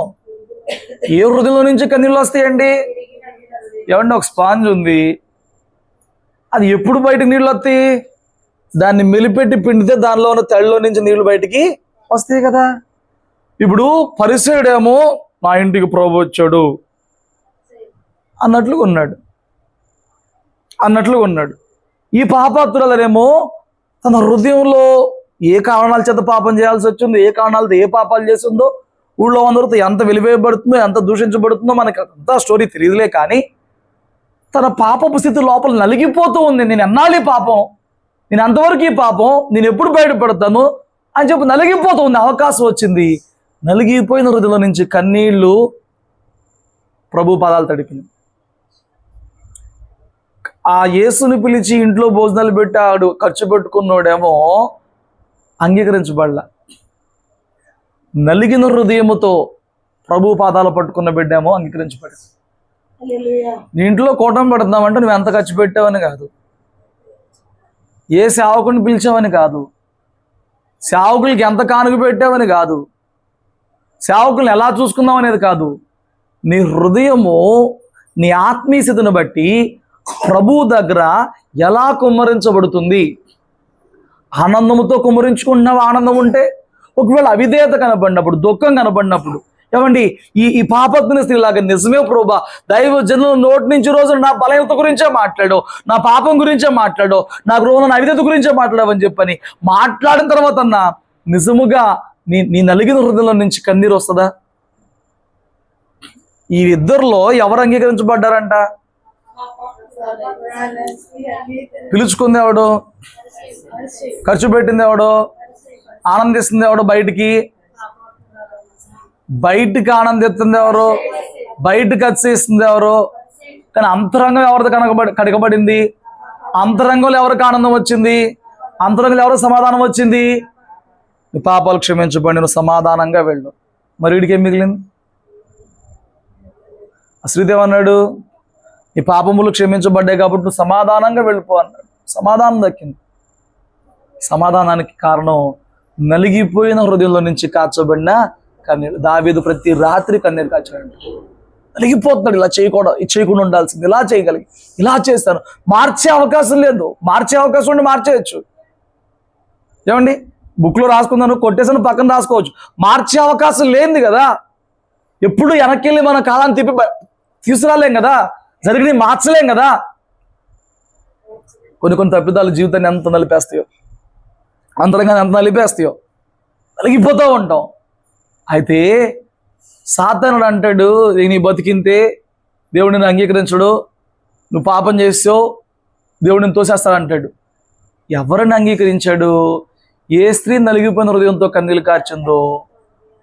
ఏ హృదయంలో నుంచి కన్నీళ్ళు వస్తాయండి? ఏమంటే ఒక స్పాంజ్ ఉంది, అది ఎప్పుడు బయటకు నీళ్ళు వస్తాయి? దాన్ని మెలిపెట్టి పిండితే దానిలో ఉన్న తడిలో నుంచి నీళ్లు బయటికి వస్తాయి కదా. ఇప్పుడు పరిసయ్యుడేమో నా ఇంటికి ప్రభు వచ్చాడు అన్నట్లుగా ఉన్నాడు. ఈ పాపాత్తురాలనేమో తన హృదయంలో ఏ కారణాల చేత పాపం చేయాల్సి వచ్చిందో, ఏ కారణాలతో ఏ పాపాలు చేసిందో, ఊళ్ళో అందరితో ఎంత వెలివేయబడుతుందో, ఎంత దూషించబడుతుందో మనకి అంతా స్టోరీ తెలియదులే. కానీ తన పాపపు స్థితి లోపల నలిగిపోతూ ఉంది. నేను ఎన్నాళ్ళు పాపం, నేను అంతవరకు ఈ పాపం, నేను ఎప్పుడు బయటపడతాను అని చెప్పి నలిగిపోతూ ఉంది. అవకాశం వచ్చింది. నలిగిపోయిన హృదయంలో నుంచి కన్నీళ్లు ప్రభు పాదాలు తడిపినాయి. ఆ యేసుని పిలిచి ఇంట్లో భోజనాలు పెట్టాడు, ఖర్చు పెట్టుకున్నాడేమో అంగీకరించబడలా. నలిగిన హృదయముతో ప్రభు పాదాలు పట్టుకున్న బిడ్డేమో అంగీకరించబడింది. హల్లెలూయా. నీ ఇంట్లో కూటమి పెడుతున్నామంటే నువ్వు ఎంత ఖర్చు పెట్టావని కాదు, ఏ సేవకుని పిలిచావని కాదు, సేవకులకి ఎంత కానుక పెట్టావని కాదు, సేవకుల్ని ఎలా చూసుకున్నావు అనేది కాదు. నీ హృదయము నీ ఆత్మీయతను బట్టి ప్రభువు దగ్గర ఎలా కుమ్మరించబడుతుంది. ఆనందముతో కుమ్మరించుకుంటున్నావు. ఆనందం ఉంటే ఒకవేళ అవిధేయత కనబడినప్పుడు, దుఃఖం కనబడినప్పుడు, ఏమండి ఈ పాపత్తుని స్త్రీలాగా నిజమే ప్రభా, దైవ జనుల నోటి నుంచి రోజు నా బలహీనత గురించే మాట్లాడో, నా పాపం గురించే మాట్లాడో, నా గృహంలో అవిధేయత గురించే మాట్లాడవని చెప్పని మాట్లాడిన తర్వాత అన్న నిజముగా నీ నలిగిన హృదయంలో నుంచి కన్నీరు వస్తుందా? ఈ ఇద్దరిలో ఎవరు అంగీకరించబడ్డారంట? పిలుచుకుంది ఎవడు? ఖర్చు పెట్టింది ఎవడు? ఆనందిస్తుంది ఎవడు? బయటికి ఆనందిస్తుంది ఎవరు? బయటకు అతిశయిస్తుంది ఎవరు? కానీ అంతరంగం ఎవరిది కడగబడింది? అంతరంగంలో ఎవరికి ఆనందం వచ్చింది? అంతరంగంలో ఎవరికి సమాధానం వచ్చింది? నీ పాపాలు క్షమించబడి నువ్వు సమాధానంగా వెళ్ళు. మరి వీడికేం మిగిలింది? శ్రీదేవ్ అన్నాడు, నీ పాపములు క్షమించబడ్డాయి కాబట్టి నువ్వు సమాధానంగా వెళ్ళిపో అన్నాడు. సమాధానం దక్కింది. సమాధానానికి కారణం నలిగిపోయిన హృదయంలో నుంచి కాచబడిన కన్నీరు. దావీదు ప్రతి రాత్రి కన్నీరు కాచాడు. నలిగిపోతున్నాడు. ఇలా చేయకుండా ఉండాల్సింది, ఇలా చేయగలిగి ఇలా చేస్తాను. మార్చే అవకాశం లేదు. మార్చే అవకాశం ఉండి మార్చేయచ్చు. ఏమండి, బుక్లో రాసుకుందాను, కొట్టేసాను, పక్కన రాసుకోవచ్చు. మార్చే అవకాశం లేనిది కదా. ఎప్పుడు వెనక్కి వెళ్ళి మన కాలాన్ని తీసుకురాలేం కదా, జరిగిన మార్చలేం కదా. కొన్ని తప్పిదాలు జీవితాన్ని ఎంత నలిపేస్తాయో, అంతరంగాన్ని ఎంత నలిపేస్తాయో, నలిగిపోతూ ఉంటాం. అయితే సాతానుడు అంటాడు, నీ బతికింతే దేవుడిని అంగీకరించడు, నువ్వు పాపం చేసావు, దేవుడిని తోసేస్తాడంటాడు. ఎవరిని అంగీకరించాడు? ఏ స్త్రీ నలిగిపోయిన హృదయంతో కన్నీళ్ళు కార్చిందో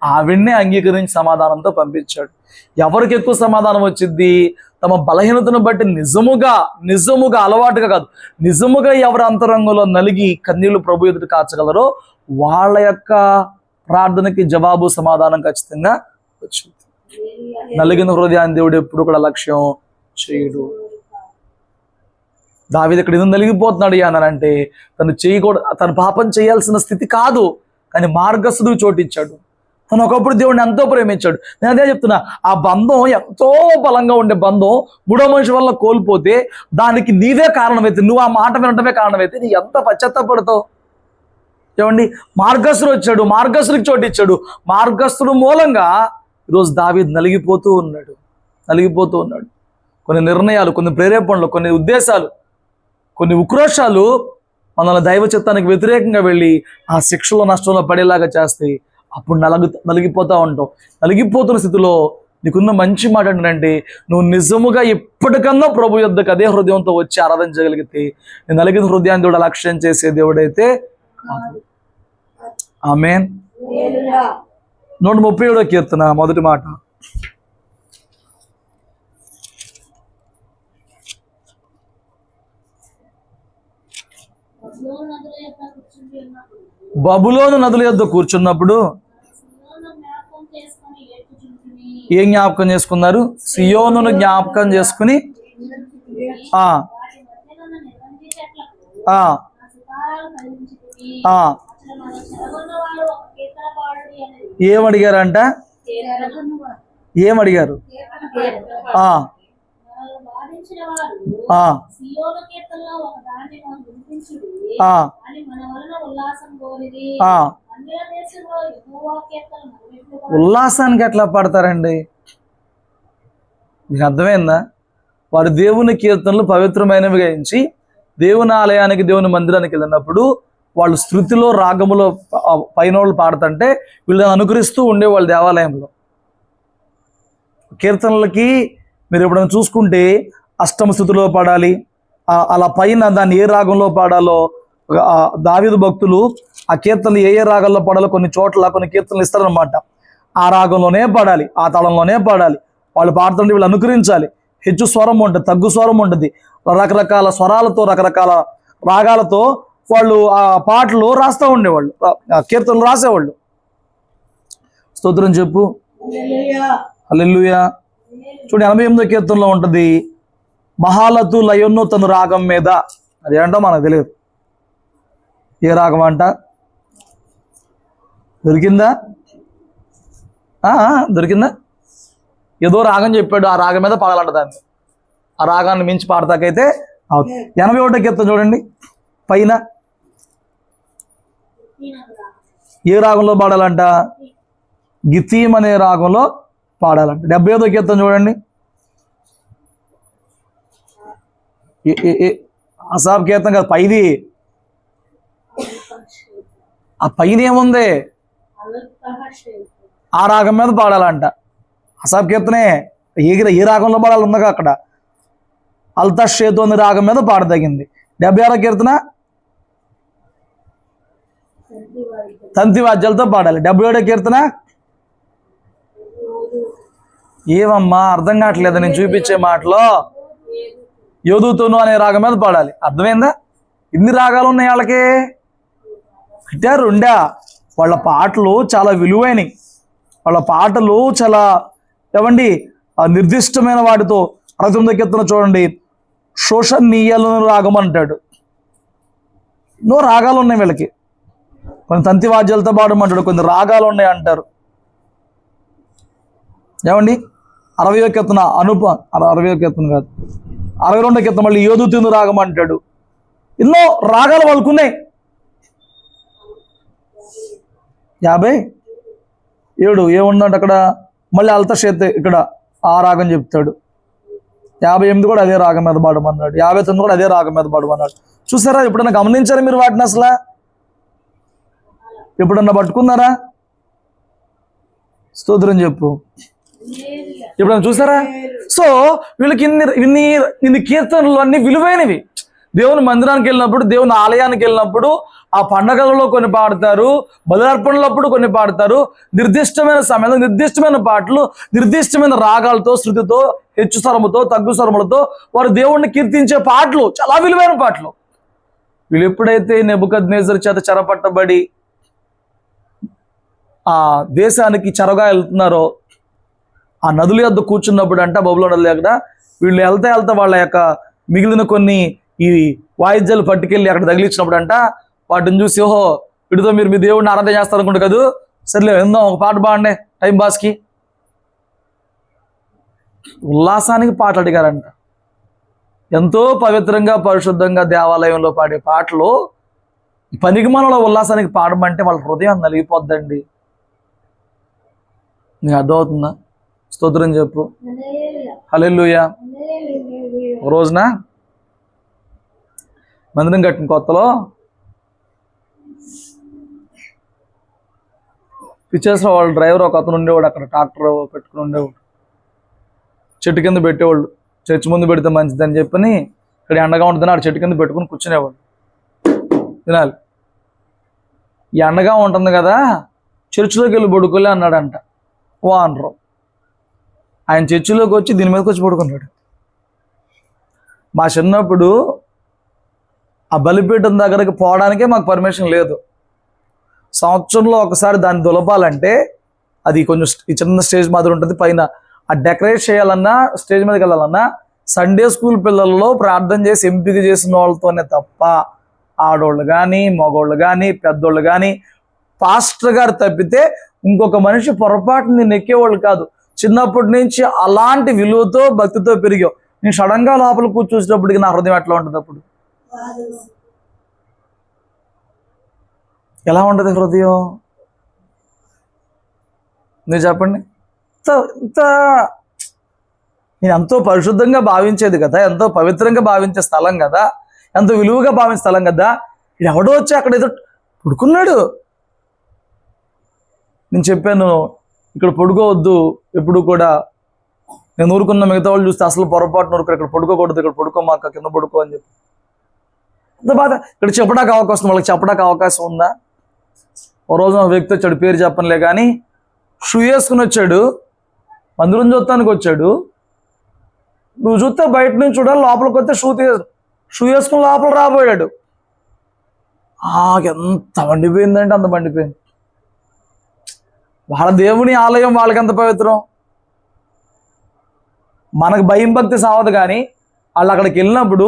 ఆవిడ్నే అంగీకరించి సమాధానంతో పంపించాడు. ఎవరికి ఎక్కువ సమాధానం వచ్చింది? తమ బలహీనతను బట్టి నిజముగా అలవాటుగా కాదు, నిజముగా ఎవరి అంతరంగంలో నలిగి కన్నీళ్లు ప్రభు ఎదుట కాచగలరో వాళ్ళ యొక్క ప్రార్థనకి జవాబు, సమాధానం ఖచ్చితంగా వచ్చింది. నలిగిన హృదయాన్ని దేవుడు ఎప్పుడు కూడా లక్ష్యం చేయడు. దావీదు ఇక్కడ ఎందుకు నలిగిపోతున్నాడు అనంటే తను పాపం చేయాల్సిన స్థితి కాదు, కానీ మార్గస్థుడికి చోటిచ్చాడు. తను ఒకప్పుడు దేవుడిని ఎంతో ప్రేమించాడు. నేను అదే చెప్తున్నా, ఆ బంధం ఎంతో బలంగా ఉండే బంధం మూడో మనిషి వల్ల కోల్పోతే దానికి నీవే కారణమైతే, నువ్వు ఆ మాట వినటమే కారణమైతే నీ ఎంత పశ్చాత్తాపడతావు. ఏమండి, మార్గస్థుడు వచ్చాడు, మార్గస్థుడికి చోటిచ్చాడు. మార్గస్థుడు మూలంగా ఈరోజు దావీదు నలిగిపోతూ ఉన్నాడు. కొన్ని నిర్ణయాలు, కొన్ని ప్రేరేపణలు, కొన్ని ఉద్దేశాలు, కొన్ని ఉక్రోషాలు మనల్ని దైవ చిత్తానికి వ్యతిరేకంగా వెళ్ళి ఆ శిక్షలో, నష్టంలో పడేలాగా చేస్తాయి. అప్పుడు నలిగిపోతూ ఉంటావు. నలిగిపోతున్న స్థితిలో నీకున్న మంచి మాట ఏంటంటే, నువ్వు నిజముగా ఎప్పటికన్నా ప్రభు యొద్దకు అదే హృదయంతో వచ్చి ఆరాధించగలిగితే నేను నలిగిన హృదయాన్ని కూడా లక్ష్యం చేసే దేవుడైతే కాదు. ఆమేన్. 137వ కీర్తన మొదటి మాట. బబులోను నదుల యొద్ద కూర్చున్నప్పుడు ఏం జ్ఞాపకం చేసుకున్నారు? సియోనును జ్ఞాపకం చేసుకుని ఏమడిగారంట? ఏమడిగారు? ఉల్లాసానికి ఎట్లా పడతారండి? మీకు అర్థమైందా? వారు దేవుని కీర్తనలు పవిత్రమైనవి గాయించి దేవుని ఆలయానికి, దేవుని మందిరానికి వెళ్ళినప్పుడు వాళ్ళు శృతిలో, రాగములో పైనోళ్ళు పాడుతుంటే వీళ్ళని అనుకరిస్తూ ఉండేవాళ్ళు దేవాలయంలో. కీర్తనలకి మీరు ఎప్పుడైనా చూసుకుంటే అష్టమ స్థుతిలో పాడాలి, అలా పైన దాన్ని ఏ రాగంలో పాడాలో దావీదు భక్తులు ఆ కీర్తనలు ఏ రాగంలో పాడాలో కొన్ని చోట్ల కొన్ని కీర్తనలు ఇస్తారనమాట. ఆ రాగంలోనే పాడాలి, ఆ తాళంలోనే పాడాలి. వాళ్ళు పాడుతుంటే వీళ్ళు అనుకరించాలి. హెచ్చు స్వరం ఉంటుంది, తగ్గు స్వరం ఉంటుంది, రకరకాల స్వరాలతో, రకరకాల రాగాలతో వాళ్ళు ఆ పాటలు రాస్తూ ఉండేవాళ్ళు, కీర్తనలు రాసేవాళ్ళు. స్తోత్రం చెప్పు. హల్లెలూయా. చూడండి 88వ కీర్తనలో ఉంటుంది, మహాలతు లయోను తను రాగం మీద. అది ఏంటో మనకు తెలియదు. ఏ రాగం అంట? దొరికిందా? దొరికిందా? ఏదో రాగం చెప్పాడు, ఆ రాగం మీద పాడాలంట దాన్ని. ఆ రాగాన్ని మించి పాడతాకైతే 81వ కీర్తన చూడండి పైన. ఏ రాగంలో పాడాలంట? గితీం అనే రాగంలో పాడాలంట. 75వ కీర్తన చూడండి. అసాబ్ కీర్తన కాదు, పైది. ఆ పైన ఏముంది? ఆ రాగం మీద పాడాలంట. అసాబ్ కీర్తనే ఏ రాగంలో పాడాలి ఉందిగా అక్కడ. అల్తషేతు అనే రాగం మీద పాడదగింది. 76వ కీర్తన తంతి వాద్యాలతో పాడాలి. 77వ కీర్తన ఏమమ్మా అర్థం కావట్లేదు నేను చూపించే మాటలో. యోధుతోను అనే రాగం మీద పాడాలి. అర్థమైందా? ఇన్ని రాగాలు ఉన్నాయి వాళ్ళకి. అంటే రెండా? వాళ్ళ పాటలు చాలా విలువైనవి. వాళ్ళ పాటలు చాలా ఏమండి నిర్దిష్టమైన వాటితో. 69వ కీర్తన చూడండి, శోషనీయాలను రాగం అంటాడు. ఎన్నో రాగాలు ఉన్నాయి వీళ్ళకి. కొన్ని తంతి వాద్యాలతో పాడమంటాడు, కొన్ని రాగాలు ఉన్నాయి అంటారు. ఏమండి 60వ కీర్తన 60వ కీర్తన కాదు, 62వ కీర్తన మళ్ళీ యోధుతోను రాగం అంటాడు. ఎన్నో రాగాలు వాళ్ళకున్నాయి. 57 ఏముందంటే అక్కడ మళ్ళీ అల్తషేత్ ఇక్కడ ఆ రాగం చెప్తాడు. 58 కూడా అదే రాగం మీద పాడమన్నాడు. 59 కూడా అదే రాగం మీద పాడమన్నాడు. చూసారా? ఎప్పుడన్నా గమనించారా మీరు వాటిని? అసలు ఎప్పుడన్నా పట్టుకున్నారా? స్తోత్రం చెప్పు. ఎప్పుడన్నా చూసారా? సో వీళ్ళకి ఇన్ని కీర్తనలు అన్ని విలువైనవి. దేవుని మందిరానికి వెళ్ళినప్పుడు, దేవుని ఆలయానికి వెళ్ళినప్పుడు, ఆ పండగలలో కొన్ని పాడతారు, బలార్పణలప్పుడు కొన్ని పాడతారు. నిర్దిష్టమైన సమయంలో నిర్దిష్టమైన పాటలు, నిర్దిష్టమైన రాగాలతో, శృతితో, హెచ్చు స్వరముతో, తగ్గు స్వరములతో వారు దేవుణ్ణి కీర్తించే పాటలు చాలా విలువైన పాటలు. వీళ్ళు ఎప్పుడైతే నెబుకద్నెజరు చేత చెరపట్టబడి ఆ దేశానికి చెరగా వెళ్తున్నారో, ఆ నదుల యొద్ద కూర్చున్నప్పుడు అంట బబులోను నదుల దగ్గర వీళ్ళు వెళ్తా వాళ్ళ యొక్క మిగిలిన కొన్ని ఈ వాయిద్యాలు పట్టుకెళ్ళి అక్కడ తగిలించినప్పుడు అంట వాటిని చూసి, ఓహో వీటితో మీరు మీ దేవుడిని ఆరాధన చేస్తారనుకుంటే కదా, సర్లే ఎందో ఒక పాట పాడండి టైం పాస్కి. ఉల్లాసానికి పాటలు అడిగారంట. ఎంతో పవిత్రంగా పరిశుద్ధంగా దేవాలయంలో పాడే పాటలు పనికిమాలలో ఉల్లాసానికి పాడమంటే వాళ్ళ హృదయం నలిగిపోద్దండి. నీకు అర్థమవుతుందా? స్తోత్రం చెప్పు. హల్లెలూయా. ఒక రోజున మందిరం కట్టిన కొత్తలో పిచ్చేసిన వాళ్ళ డ్రైవర్ ఒక అతను ఉండేవాడు. అక్కడ ట్రాక్టర్ పెట్టుకుని ఉండేవాడు. చెట్టు కింద పెట్టేవాళ్ళు. చర్చి ముందు పెడితే మంచిదని చెప్పని ఇక్కడ ఎండగా ఉంటుందని ఆ చెట్టు కింద పెట్టుకుని కూర్చునేవాడు. తినాలి. ఈ ఎండగా ఉంటుంది కదా, చర్చిలోకి వెళ్ళి పడుకోలే అన్నాడంట ఓనరు. ఆయన చర్చిలోకి వచ్చి దీని మీదకి వచ్చి పడుకున్నాడు. మా చిన్నప్పుడు ఆ బలిపీఠం దగ్గరికి పోవడానికే మాకు పర్మిషన్ లేదు. సంవత్సరంలో ఒకసారి దాన్ని దులపాలంటే అది కొంచెం ఈ చిన్న స్టేజ్ మాదిరి ఉంటుంది. పైన ఆ డెకరేట్ చేయాలన్నా, స్టేజ్ మీదకి వెళ్ళాలన్నా సండే స్కూల్ పిల్లల్లో ప్రార్థన చేసి ఎంపిక చేసిన వాళ్ళతోనే తప్ప ఆడోళ్ళు కానీ, మగోళ్ళు కానీ, పెద్దోళ్ళు కానీ, పాస్టర్ గారు తప్పితే ఇంకొక మనిషి పొరపాటుని నెక్కేవాళ్ళు కాదు. చిన్నప్పటి నుంచి అలాంటి విలువతో భక్తితో పెరిగావు. నేను సడన్గా లోపల కూర్చొచ్చినప్పటికి నా హృదయం ఎట్లా ఉంటుంది? అప్పుడు ఎలా ఉంటుంది హృదయం? మీరు చెప్పండి. ఇంత నేను ఎంతో పరిశుద్ధంగా భావించేది కదా, ఎంతో పవిత్రంగా భావించే స్థలం కదా, ఎంతో విలువగా భావించే స్థలం కదా, ఇది ఎవడో వచ్చి అక్కడ ఏదో పడుకున్నాడు. నేను చెప్పాను ఇక్కడ పడుకోవద్దు ఎప్పుడు కూడా. నేను ఊరుకున్న మిగతా వాళ్ళు చూస్తే అసలు పొరపాటు ఊరుకు ఇక్కడ పడుకోకూడదు, ఇక్కడ పడుకోమాక, కింద పడుకో అని చెప్పి. అంత బాధ. ఇక్కడ చెప్పడానికి అవకాశం, వాళ్ళకి చెప్పడానికి అవకాశం ఉందా? ఓ రోజు ఒక వ్యక్తి వచ్చాడు, పేరు చెప్పనులే కానీ, షూ వేసుకుని వచ్చాడు, మందిరం చూస్తానికి వచ్చాడు. నువ్వు చూస్తే బయట నుంచి చూడాలి, లోపలికి వస్తే షూ వేసుకుని లోపల రాబోయాడు. ఎంత మండిపోయిందంటే అంత మండిపోయింది. వాళ్ళ దేవుని ఆలయం వాళ్ళకి ఎంత పవిత్రం. మనకు భయం భక్తి సావదు, కానీ వాళ్ళు అక్కడికి వెళ్ళినప్పుడు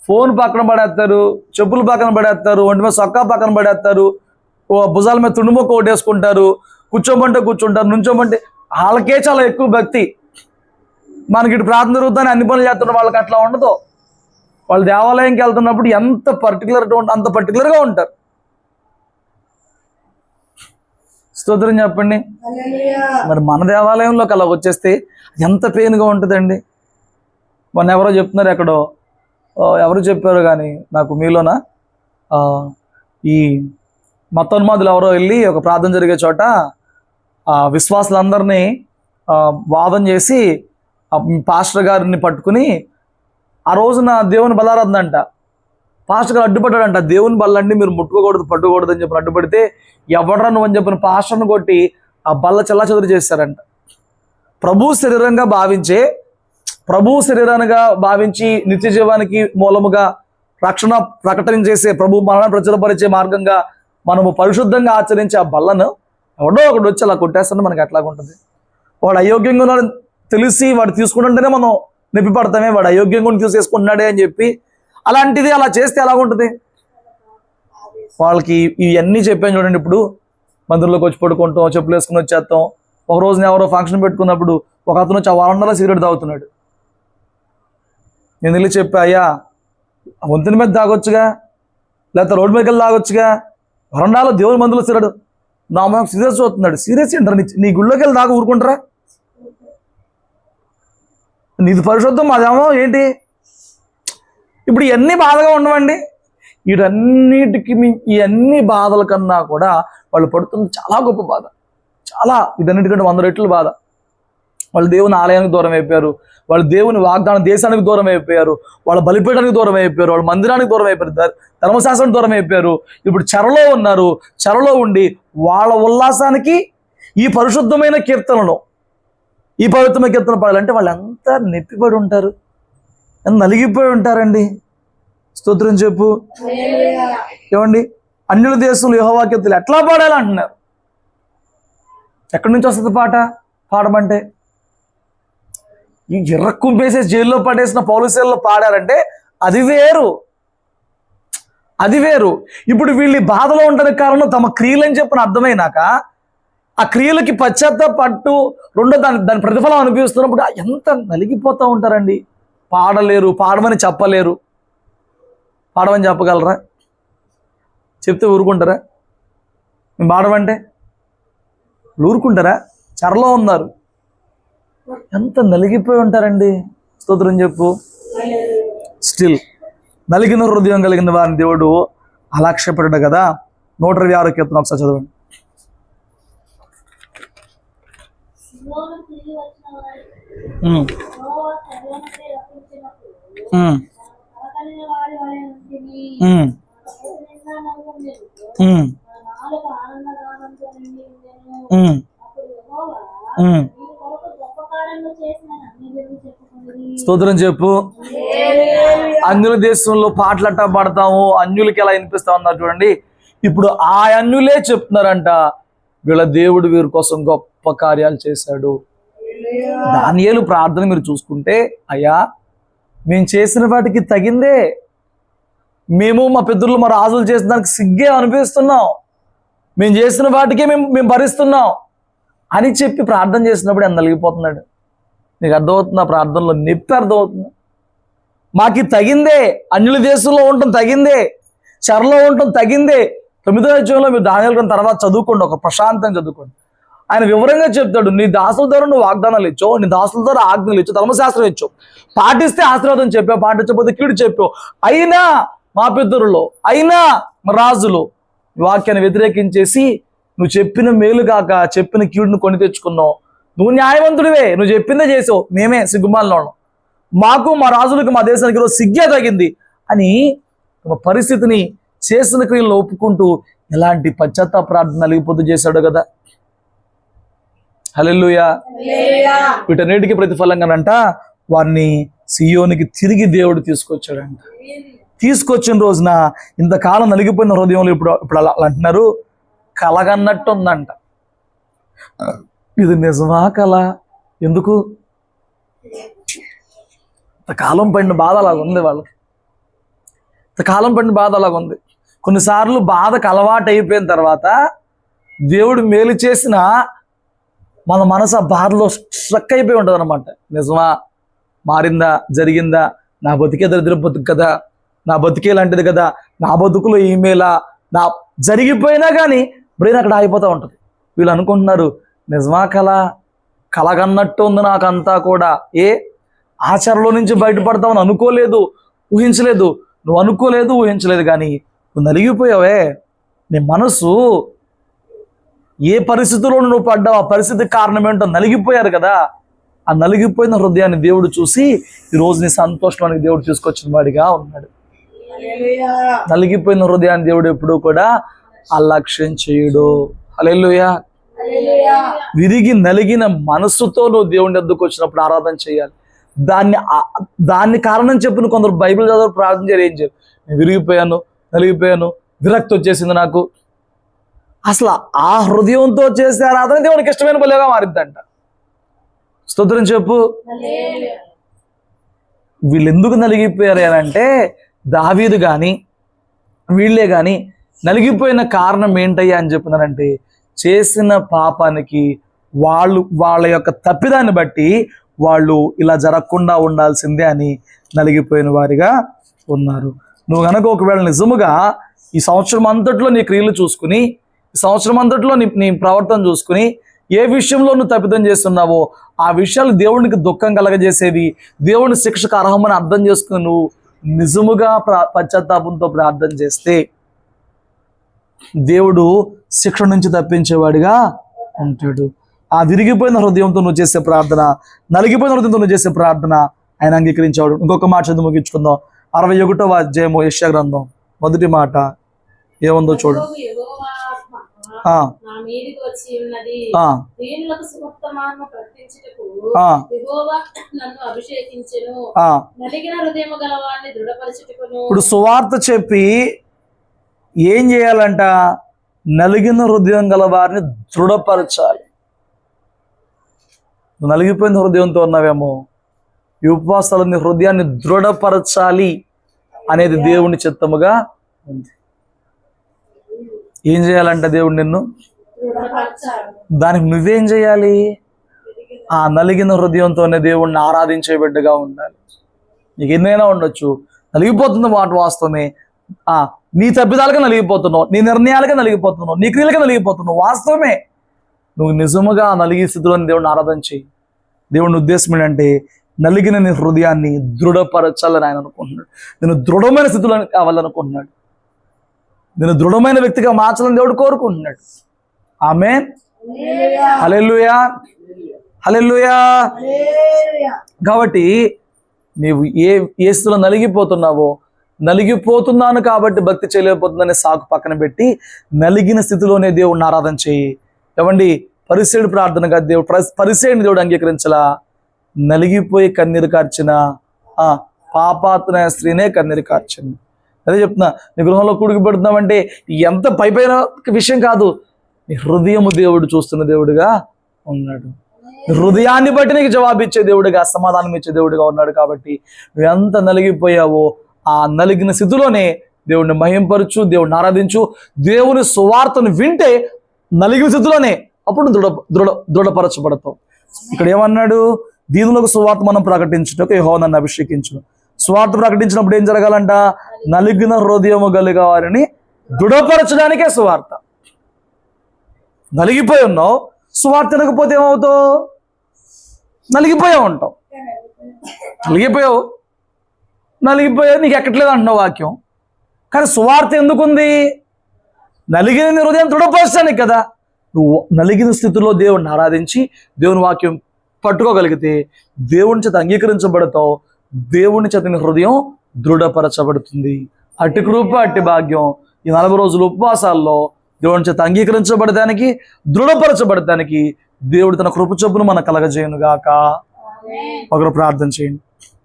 ఫోన్ పక్కన పడేస్తారు, చెప్పులు పక్కన పడేస్తారు, ఒంటి మీద సొక్కా పక్కన పడేస్తారు, భుజాల మీద తుండుమొక్క కొట్టేసుకుంటారు, కూర్చోమంటే కూర్చుంటారు, నుంచోమంటే. వాళ్ళకే చాలా ఎక్కువ భక్తి. మనకి ఇటు ప్రార్థన జరుగుతానే అన్ని పనులు చేస్తున్న వాళ్ళకి అట్లా ఉండదు. వాళ్ళు దేవాలయంకి వెళ్తున్నప్పుడు ఎంత అంత పర్టికులర్గా ఉంటారు. స్తోత్రం చెప్పండి. మరి మన దేవాలయంలోకి అలా వచ్చేస్తే ఎంత పెయిన్గా ఉంటుందండి. మొన్న ఎవరో చెప్తున్నారు, ఎక్కడో ఎవరు చెప్పారు కానీ నాకు, మీలోన ఈ మతోన్మాదులు ఎవరో వెళ్ళి ఒక ప్రార్థన జరిగే చోట విశ్వాసులందరినీ వాదన చేసి పాస్టర్ గారిని పట్టుకుని, ఆ రోజున దేవుని బలారాధన అంట, పాస్టర్ గారు అడ్డుపడ్డాడంట. దేవుని బల్లండి మీరు ముట్టుకోకూడదు, పట్టుకోకూడదు అని చెప్పి అడ్డుపడితే, ఎవడ్రా నువ్వు అని చెప్పిన పాస్టర్ను కొట్టి ఆ బల్ల చెల్లాచెదురు చేశారంట. ప్రభు శరీరంగా భావించి నిత్య జీవానికి మూలముగా రక్షణ ప్రకటన చేసే, ప్రభు మరణ ప్రచురపరిచే మార్గంగా మనము పరిశుద్ధంగా ఆచరించే ఆ బల్లను ఎవడో ఒకటి వచ్చి అలా కొట్టేస్తుంటే మనకి ఎట్లాగుంటుంది. వాడు అయోగ్యంగా ఉన్నాడు తెలిసి వాడు తీసుకుంటుంటేనే మనం నొప్పి పడతామే, వాడు అయోగ్యంగా తీసేసుకుంటున్నాడే అని చెప్పి. అలాంటిది అలా చేస్తే ఎలాగుంటుంది. వాళ్ళకి ఇవన్నీ చెప్పాను చూడండి. ఇప్పుడు మందిరంలోకి వచ్చి పడుకుంటాం, చెప్పులు వేసుకుని వచ్చేస్తాం. ఒక రోజున ఎవరో ఫంక్షన్ పెట్టుకున్నప్పుడు ఒక అతను వచ్చి ఆ వరండాలో సిగరెట్ తాగుతున్నాడు. నేను వెళ్ళి చెప్పా, అయ్యా వంతుని మీద తాగొచ్చుగా, లేకపోతే రోడ్డు మీదకి వెళ్ళి తాగొచ్చుగా, వరండాలో దేవుని మందులో సిగరెట్ నా మనం సీరియస్ అవుతున్నాడు. సీరియస్ ఏంటారు, నీ గుళ్ళోకి వెళ్ళి దాకా ఊరుకుంటారా? నీది పరిశుద్ధం, మాదేమో ఏంటి. ఇప్పుడు ఇవన్నీ బాధగా ఉండవండి. వీటన్నిటికి ఇవన్నీ బాధల కన్నా కూడా వాళ్ళు పడుతుంది చాలా గొప్ప బాధ, చాలా వీటన్నిటికంటే 100 రెట్లు బాధ. వాళ్ళు దేవుని ఆలయానికి దూరం అయిపోయారు, వాళ్ళు దేవుని వాగ్దాన దేశానికి దూరం అయిపోయారు, వాళ్ళ బలిపీఠానికి దూరం అయిపోయారు, వాళ్ళ మందిరానికి దూరం అయిపోయారు, ధర్మశాస్త్రానికి దూరం అయిపోయారు. ఇప్పుడు చెరలో ఉన్నారు. చెరలో ఉండి వాళ్ళ ఉల్లాసానికి ఈ పరిశుద్ధమైన కీర్తనలు, ఈ పవిత్రమైన కీర్తన పాడాలంటే వాళ్ళు ఎంత నెప్పిపడి ఉంటారు, ఎంత నలిగిపోయి ఉంటారండి. స్తోత్రం చెప్పు. ఏమండి, అన్యుల దేశంలో యెహోవా కీర్తనలు ఎట్లా పాడాలంటున్నారు. ఎక్కడి నుంచి వస్తుంది పాట? పాడమంటే ఈ ఎర్రకుంపేసేసి జైల్లో పడేసిన పౌలుసేల్లో పాడారంటే అది వేరు, అది వేరు. ఇప్పుడు వీళ్ళు బాధలో ఉండడానికి కారణం తమ క్రియలని చెప్పిన అర్థమైనాక ఆ క్రియలకి పశ్చాత్తాపట్టు రెండో దాని ప్రతిఫలం అనిపిస్తున్నప్పుడు ఎంత నలిగిపోతూ ఉంటారండి. పాడలేరు, పాడమని చెప్పలేరు. పాడమని చెప్పగలరా? చెప్తే ఊరుకుంటారా? మేము పాడమంటే ఊరుకుంటారా? చెరలో ఉన్నారు, ఎంత నలిగిపోయి ఉంటారండి. స్తోత్రం చెప్పు. స్టిల్ నలిగిన హృదయం కలిగిన వారిని దేవుడు అలక్ష్యపడ్డాడు కదా. 126 కీర్తన ఒకసారి చదవండి. సియోను తిరిగి వచ్చిన వాడు యెహోవా చెరలోనుండి రప్పించినప్పుడు కలకలిన వాడి వలె ఉంటిమి. నిందా నవ్వుండెను, నాలుక ఆనందగానంతో నిండి ఉండెను. అప్పుడు యెహోవా నీ కొరకు గొప్ప కార్యములు చేసినని అన్ని జనులు చెప్పుకొనిరి. స్తోత్రం చెప్పు. అన్యుల దేశంలో పాటలు అట్టా పాడతాము, అన్యులకి ఎలా వినిపిస్తా ఉన్నారు చూడండి. ఇప్పుడు ఆ అన్యులే చెప్తున్నారంట, వీళ్ళ దేవుడు వీరి కోసం గొప్ప కార్యాలు చేశాడు. దానియేలు ప్రార్థన మీరు చూసుకుంటే, అయ్యా మేము చేసిన వాటికి తగిందే, మేము మా పితరులు మా రాజులు చేసిన దానికి సిగ్గే అనిపిస్తున్నాం, మేము చేసిన వాటికే మేము భరిస్తున్నాం అని చెప్పి ప్రార్థన చేసినప్పుడు ఎంత నలిగిపోతున్నాడు. నీకు అర్థమవుతుంది? ఆ ప్రార్థనలో నొప్పి అర్థమవుతుంది. మాకు తగిందే, అన్యుల దేశంలో ఉండటం తగిందే, చెరలో ఉండటం తగిందే. 9వ అధ్యాయంలో మీరు దానియేలు గ్రంథం తర్వాత చదువుకోండి, ఒక ప్రశాంతంగా చదువుకోండి. ఆయన వివరంగా చెప్తాడు, నీ దాసుల ద్వారా నువ్వు వాగ్దానాలు ఇచ్చావు, నీ దాసుల ద్వారా ఆజ్ఞలు ఇచ్చావు, ధర్మశాస్త్రం ఇచ్చావు, పాటిస్తే ఆశీర్వాదం చెప్పావు, పాటించకపోతే కీడు చెప్పావు. అయినా మా పితరులు, అయినా మా రాజులు వాక్యాన్ని వ్యతిరేకించేసి నువ్వు చెప్పిన మేలు కాక చెప్పిన కీడును కొని తెచ్చుకున్నావు. నువ్వు న్యాయవంతుడివే, నువ్వు చెప్పిందే చేసావు, మేమే సిగ్గుమాలిన మాకు మా రాజులకు మా దేశానికి ఈరోజు సిగ్గే తగ్గింది అని ఒక పరిస్థితిని చేసిన క్రియలను ఒప్పుకుంటూ ఎలాంటి పశ్చాత్తాప ప్రార్థన నలిగిపోతూ చేశాడు కదా. హల్లెలూయా. వీటన్నిటికీ ప్రతిఫలంగానంట వారిని సియోనికి తిరిగి దేవుడు తీసుకొచ్చాడంట. తీసుకొచ్చిన రోజున ఇంతకాలం నలిగిపోయిన హృదయంలో ఇప్పుడు అలా అంటున్నారు, కలగన్నట్టు ఉందంట. ఇది నిజమా కలా? ఎందుకు? కాలం పడిన బాధ అలాగ ఉంది వాళ్ళకి. కాలం పడిన బాధ అలాగ ఉంది. కొన్నిసార్లు బాధకు అలవాటు అయిపోయిన తర్వాత దేవుడు మేలు చేసిన మన మనసు ఆ బాధలో స్ట్రక్ అయిపోయి ఉంటుంది అనమాట. నిజమా? మారిందా? జరిగిందా? నా బతికే దరిద్ర బతుకు కదా, నా బతికే లాంటిది కదా, నా బతుకులో ఈమెయిలా నా జరిగిపోయినా కానీ బ్రెయిన్ అక్కడ ఆగిపోతూ ఉంటుంది. వీళ్ళు అనుకుంటున్నారు నిజమా కలగన్నట్టు ఉంది నాకంతా కూడా. ఆచారంలో నుంచి బయటపడతామని అనుకోలేదు, ఊహించలేదు. నువ్వు అనుకోలేదు, ఊహించలేదు, కానీ నువ్వు నలిగిపోయావే. నీ మనసు ఏ పరిస్థితిలో నువ్వు పడ్డావు, ఆ పరిస్థితికి కారణం ఏంటో నలిగిపోయారు కదా. ఆ నలిగిపోయిన హృదయాన్ని దేవుడు చూసి ఈరోజు నీ సంతోషానికి దేవుడు తీసుకొచ్చిన వాడిగా ఉన్నాడు. నలిగిపోయిన హృదయాన్ని దేవుడు ఎప్పుడూ కూడా అలక్ష్యం చేయడు. హల్లెలూయా. విరిగి నలిగిన మనస్సుతో నువ్వు దేవుని వద్దకు వచ్చినప్పుడు ఆరాధన చేయాలి. దాన్ని కారణం చెప్పిన కొందరు బైబిల్ చదువు ప్రార్థన చేయరు. ఏం చేయరు? నేను విరిగిపోయాను, నలిగిపోయాను, విరక్తి వచ్చేసింది నాకు. అసలు ఆ హృదయంతో చేసే ఆరాధన దేవునికి ఇష్టమైన బలిగా మారిద్దంట. స్తోత్రం చెప్పు. వీళ్ళు ఎందుకు నలిగిపోయారు అంటే దావీదు కానీ వీళ్ళే కానీ నలిగిపోయిన కారణం ఏంటయ్యా అని చెప్పినారంటే చేసిన పాపానికి వాళ్ళ యొక్క తప్పిదాన్ని బట్టి వాళ్ళు ఇలా జరగకుండా ఉండాల్సిందే అని నలిగిపోయిన వారిగా ఉన్నారు. నువ్వు కనుక ఒకవేళ నిజముగా ఈ సంవత్సరం అంతట్లో నీ క్రియలు చూసుకుని, ఈ సంవత్సరం అంతట్లో నీ ప్రవర్తన చూసుకుని ఏ విషయంలో నువ్వు తప్పిదం చేస్తున్నావో ఆ విషయాలు దేవునికి దుఃఖం కలగజేసేవి, దేవుని శిక్షకు అర్హమని అర్థం చేసుకుని నువ్వు నిజముగా పశ్చాత్తాపంతో ప్రార్థన చేస్తే దేవుడు శిక్ష నుంచి తప్పించేవాడిగా ఉంటాడు. ఆ విరిగిపోయిన హృదయంతో నువ్వు చేసే ప్రార్థన, నలిగిపోయిన హృదయంతో నువ్వు చేసే ప్రార్థన ఆయన అంగీకరించేవాడు. ఇంకొక మాట చదువు ముగించుకుందాం. 61వ అధ్యాయము యెషయా గ్రంథం మొదటి మాట ఏముందో చూడు. ఇప్పుడు సువార్త చెప్పి ఏం చేయాలంట? నలిగిన హృదయం గల వారిని దృఢపరచాలి. నలిగిపోయిన హృదయంతో ఉన్నావేమో, ఈ ఉపవాసాలు నీ హృదయాన్ని దృఢపరచాలి అనేది దేవుని చిత్తముగా ఉంది. ఏం చేయాలంట దేవుడు నిన్ను? దానికి నువ్వేం చేయాలి? ఆ నలిగిన హృదయంతోనే దేవుణ్ణి ఆరాధించే బిడ్డగా ఉండాలి. నీకు ఎన్నైనా ఉండొచ్చు, నలిగిపోతుంది మాట వాస్తవమే. నీ తప్పిదాలుగా నలిగిపోతున్నావు, నీ నిర్ణయాలుగా నలిగిపోతున్నావు, నీ క్రియలుగా నలిగిపోతున్నావు, వాస్తవమే. నువ్వు నిజముగా నలిగి స్థితిలోని దేవుడిని ఆరాధన చేయి. దేవుని ఉద్దేశం ఏంటంటే నలిగిన నీ హృదయాన్ని దృఢపరచాలని ఆయన అనుకుంటున్నాడు. నేను దృఢమైన స్థితిలో కావాలనుకుంటున్నాడు. నేను దృఢమైన వ్యక్తిగా మార్చాలని దేవుడు కోరుకుంటున్నాడు. ఆమేన్. హల్లెలూయా, హల్లెలూయా. కాబట్టి నీవు ఏ స్థితిలో నలిగిపోతున్నావో, నలిగిపోతున్నాను కాబట్టి భక్తి చేయలేకపోతుందనే సాకు పక్కన పెట్టి నలిగిన స్థితిలోనే దేవుడిని ఆరాధన చేయి. ఏమండి, పరిసేయుడు ప్రార్థనగా పరిసేయుడిని దేవుడు అంగీకరించలా. నలిగిపోయి కన్నీరు కార్చిన పాపాత్మ స్త్రీనే కన్నీరు కార్చింది. అదే చెప్తున్నా, నీ గృహంలో కూడికి పెడుతున్నావంటే ఎంత పైపైన విషయం కాదు, నీ హృదయము దేవుడు చూస్తున్న దేవుడుగా ఉన్నాడు. హృదయాన్ని బట్టి నీకు జవాబిచ్చే దేవుడుగా, సమాధానం ఇచ్చే దేవుడుగా ఉన్నాడు. కాబట్టి నువ్వు ఎంత నలిగిపోయావో ఆ నలిగిన స్థితిలోనే దేవుడిని మహింపరచు, దేవుడిని ఆరాధించు. దేవుని సువార్తను వింటే నలిగిన స్థితిలోనే అప్పుడు దృఢపరచబడతావు. ఇక్కడ ఏమన్నాడు? దీనులకు సువార్త మనం ప్రకటించుటకు యెహోవా నన్ను అభిషేకించు. సువార్త ప్రకటించినప్పుడు ఏం జరగాలంట? నలిగిన హృదయము కలిగిన వారిని దృఢపరచడానికే సువార్త. నలిగిపోయి ఉన్నావు, సువార్త వినకపోతే ఏమవుతావు? నలిగిపోయావు ఉంటావు. నలిగిపోయావు, నీకు ఎక్కట్లేదు అంటున్నావు వాక్యం. కానీ సువార్త ఎందుకుంది? నలిగిన హృదయం దృఢపరచడానికి కదా. నువ్వు నలిగిన స్థితిలో దేవుడిని ఆరాధించి దేవుని వాక్యం పట్టుకోగలిగితే దేవుని చేత అంగీకరించబడతావు. దేవుని చేత నీ హృదయం దృఢపరచబడుతుంది. అట్టి కృప, అట్టి భాగ్యం ఈ 40 రోజుల ఉపవాసాల్లో దేవుని చేత అంగీకరించబడటానికి, దృఢపరచబడటానికి దేవుడు తన కృప చొప్పున మన కలగజేయును గాక. ఒకరు ప్రార్థన చేయండి.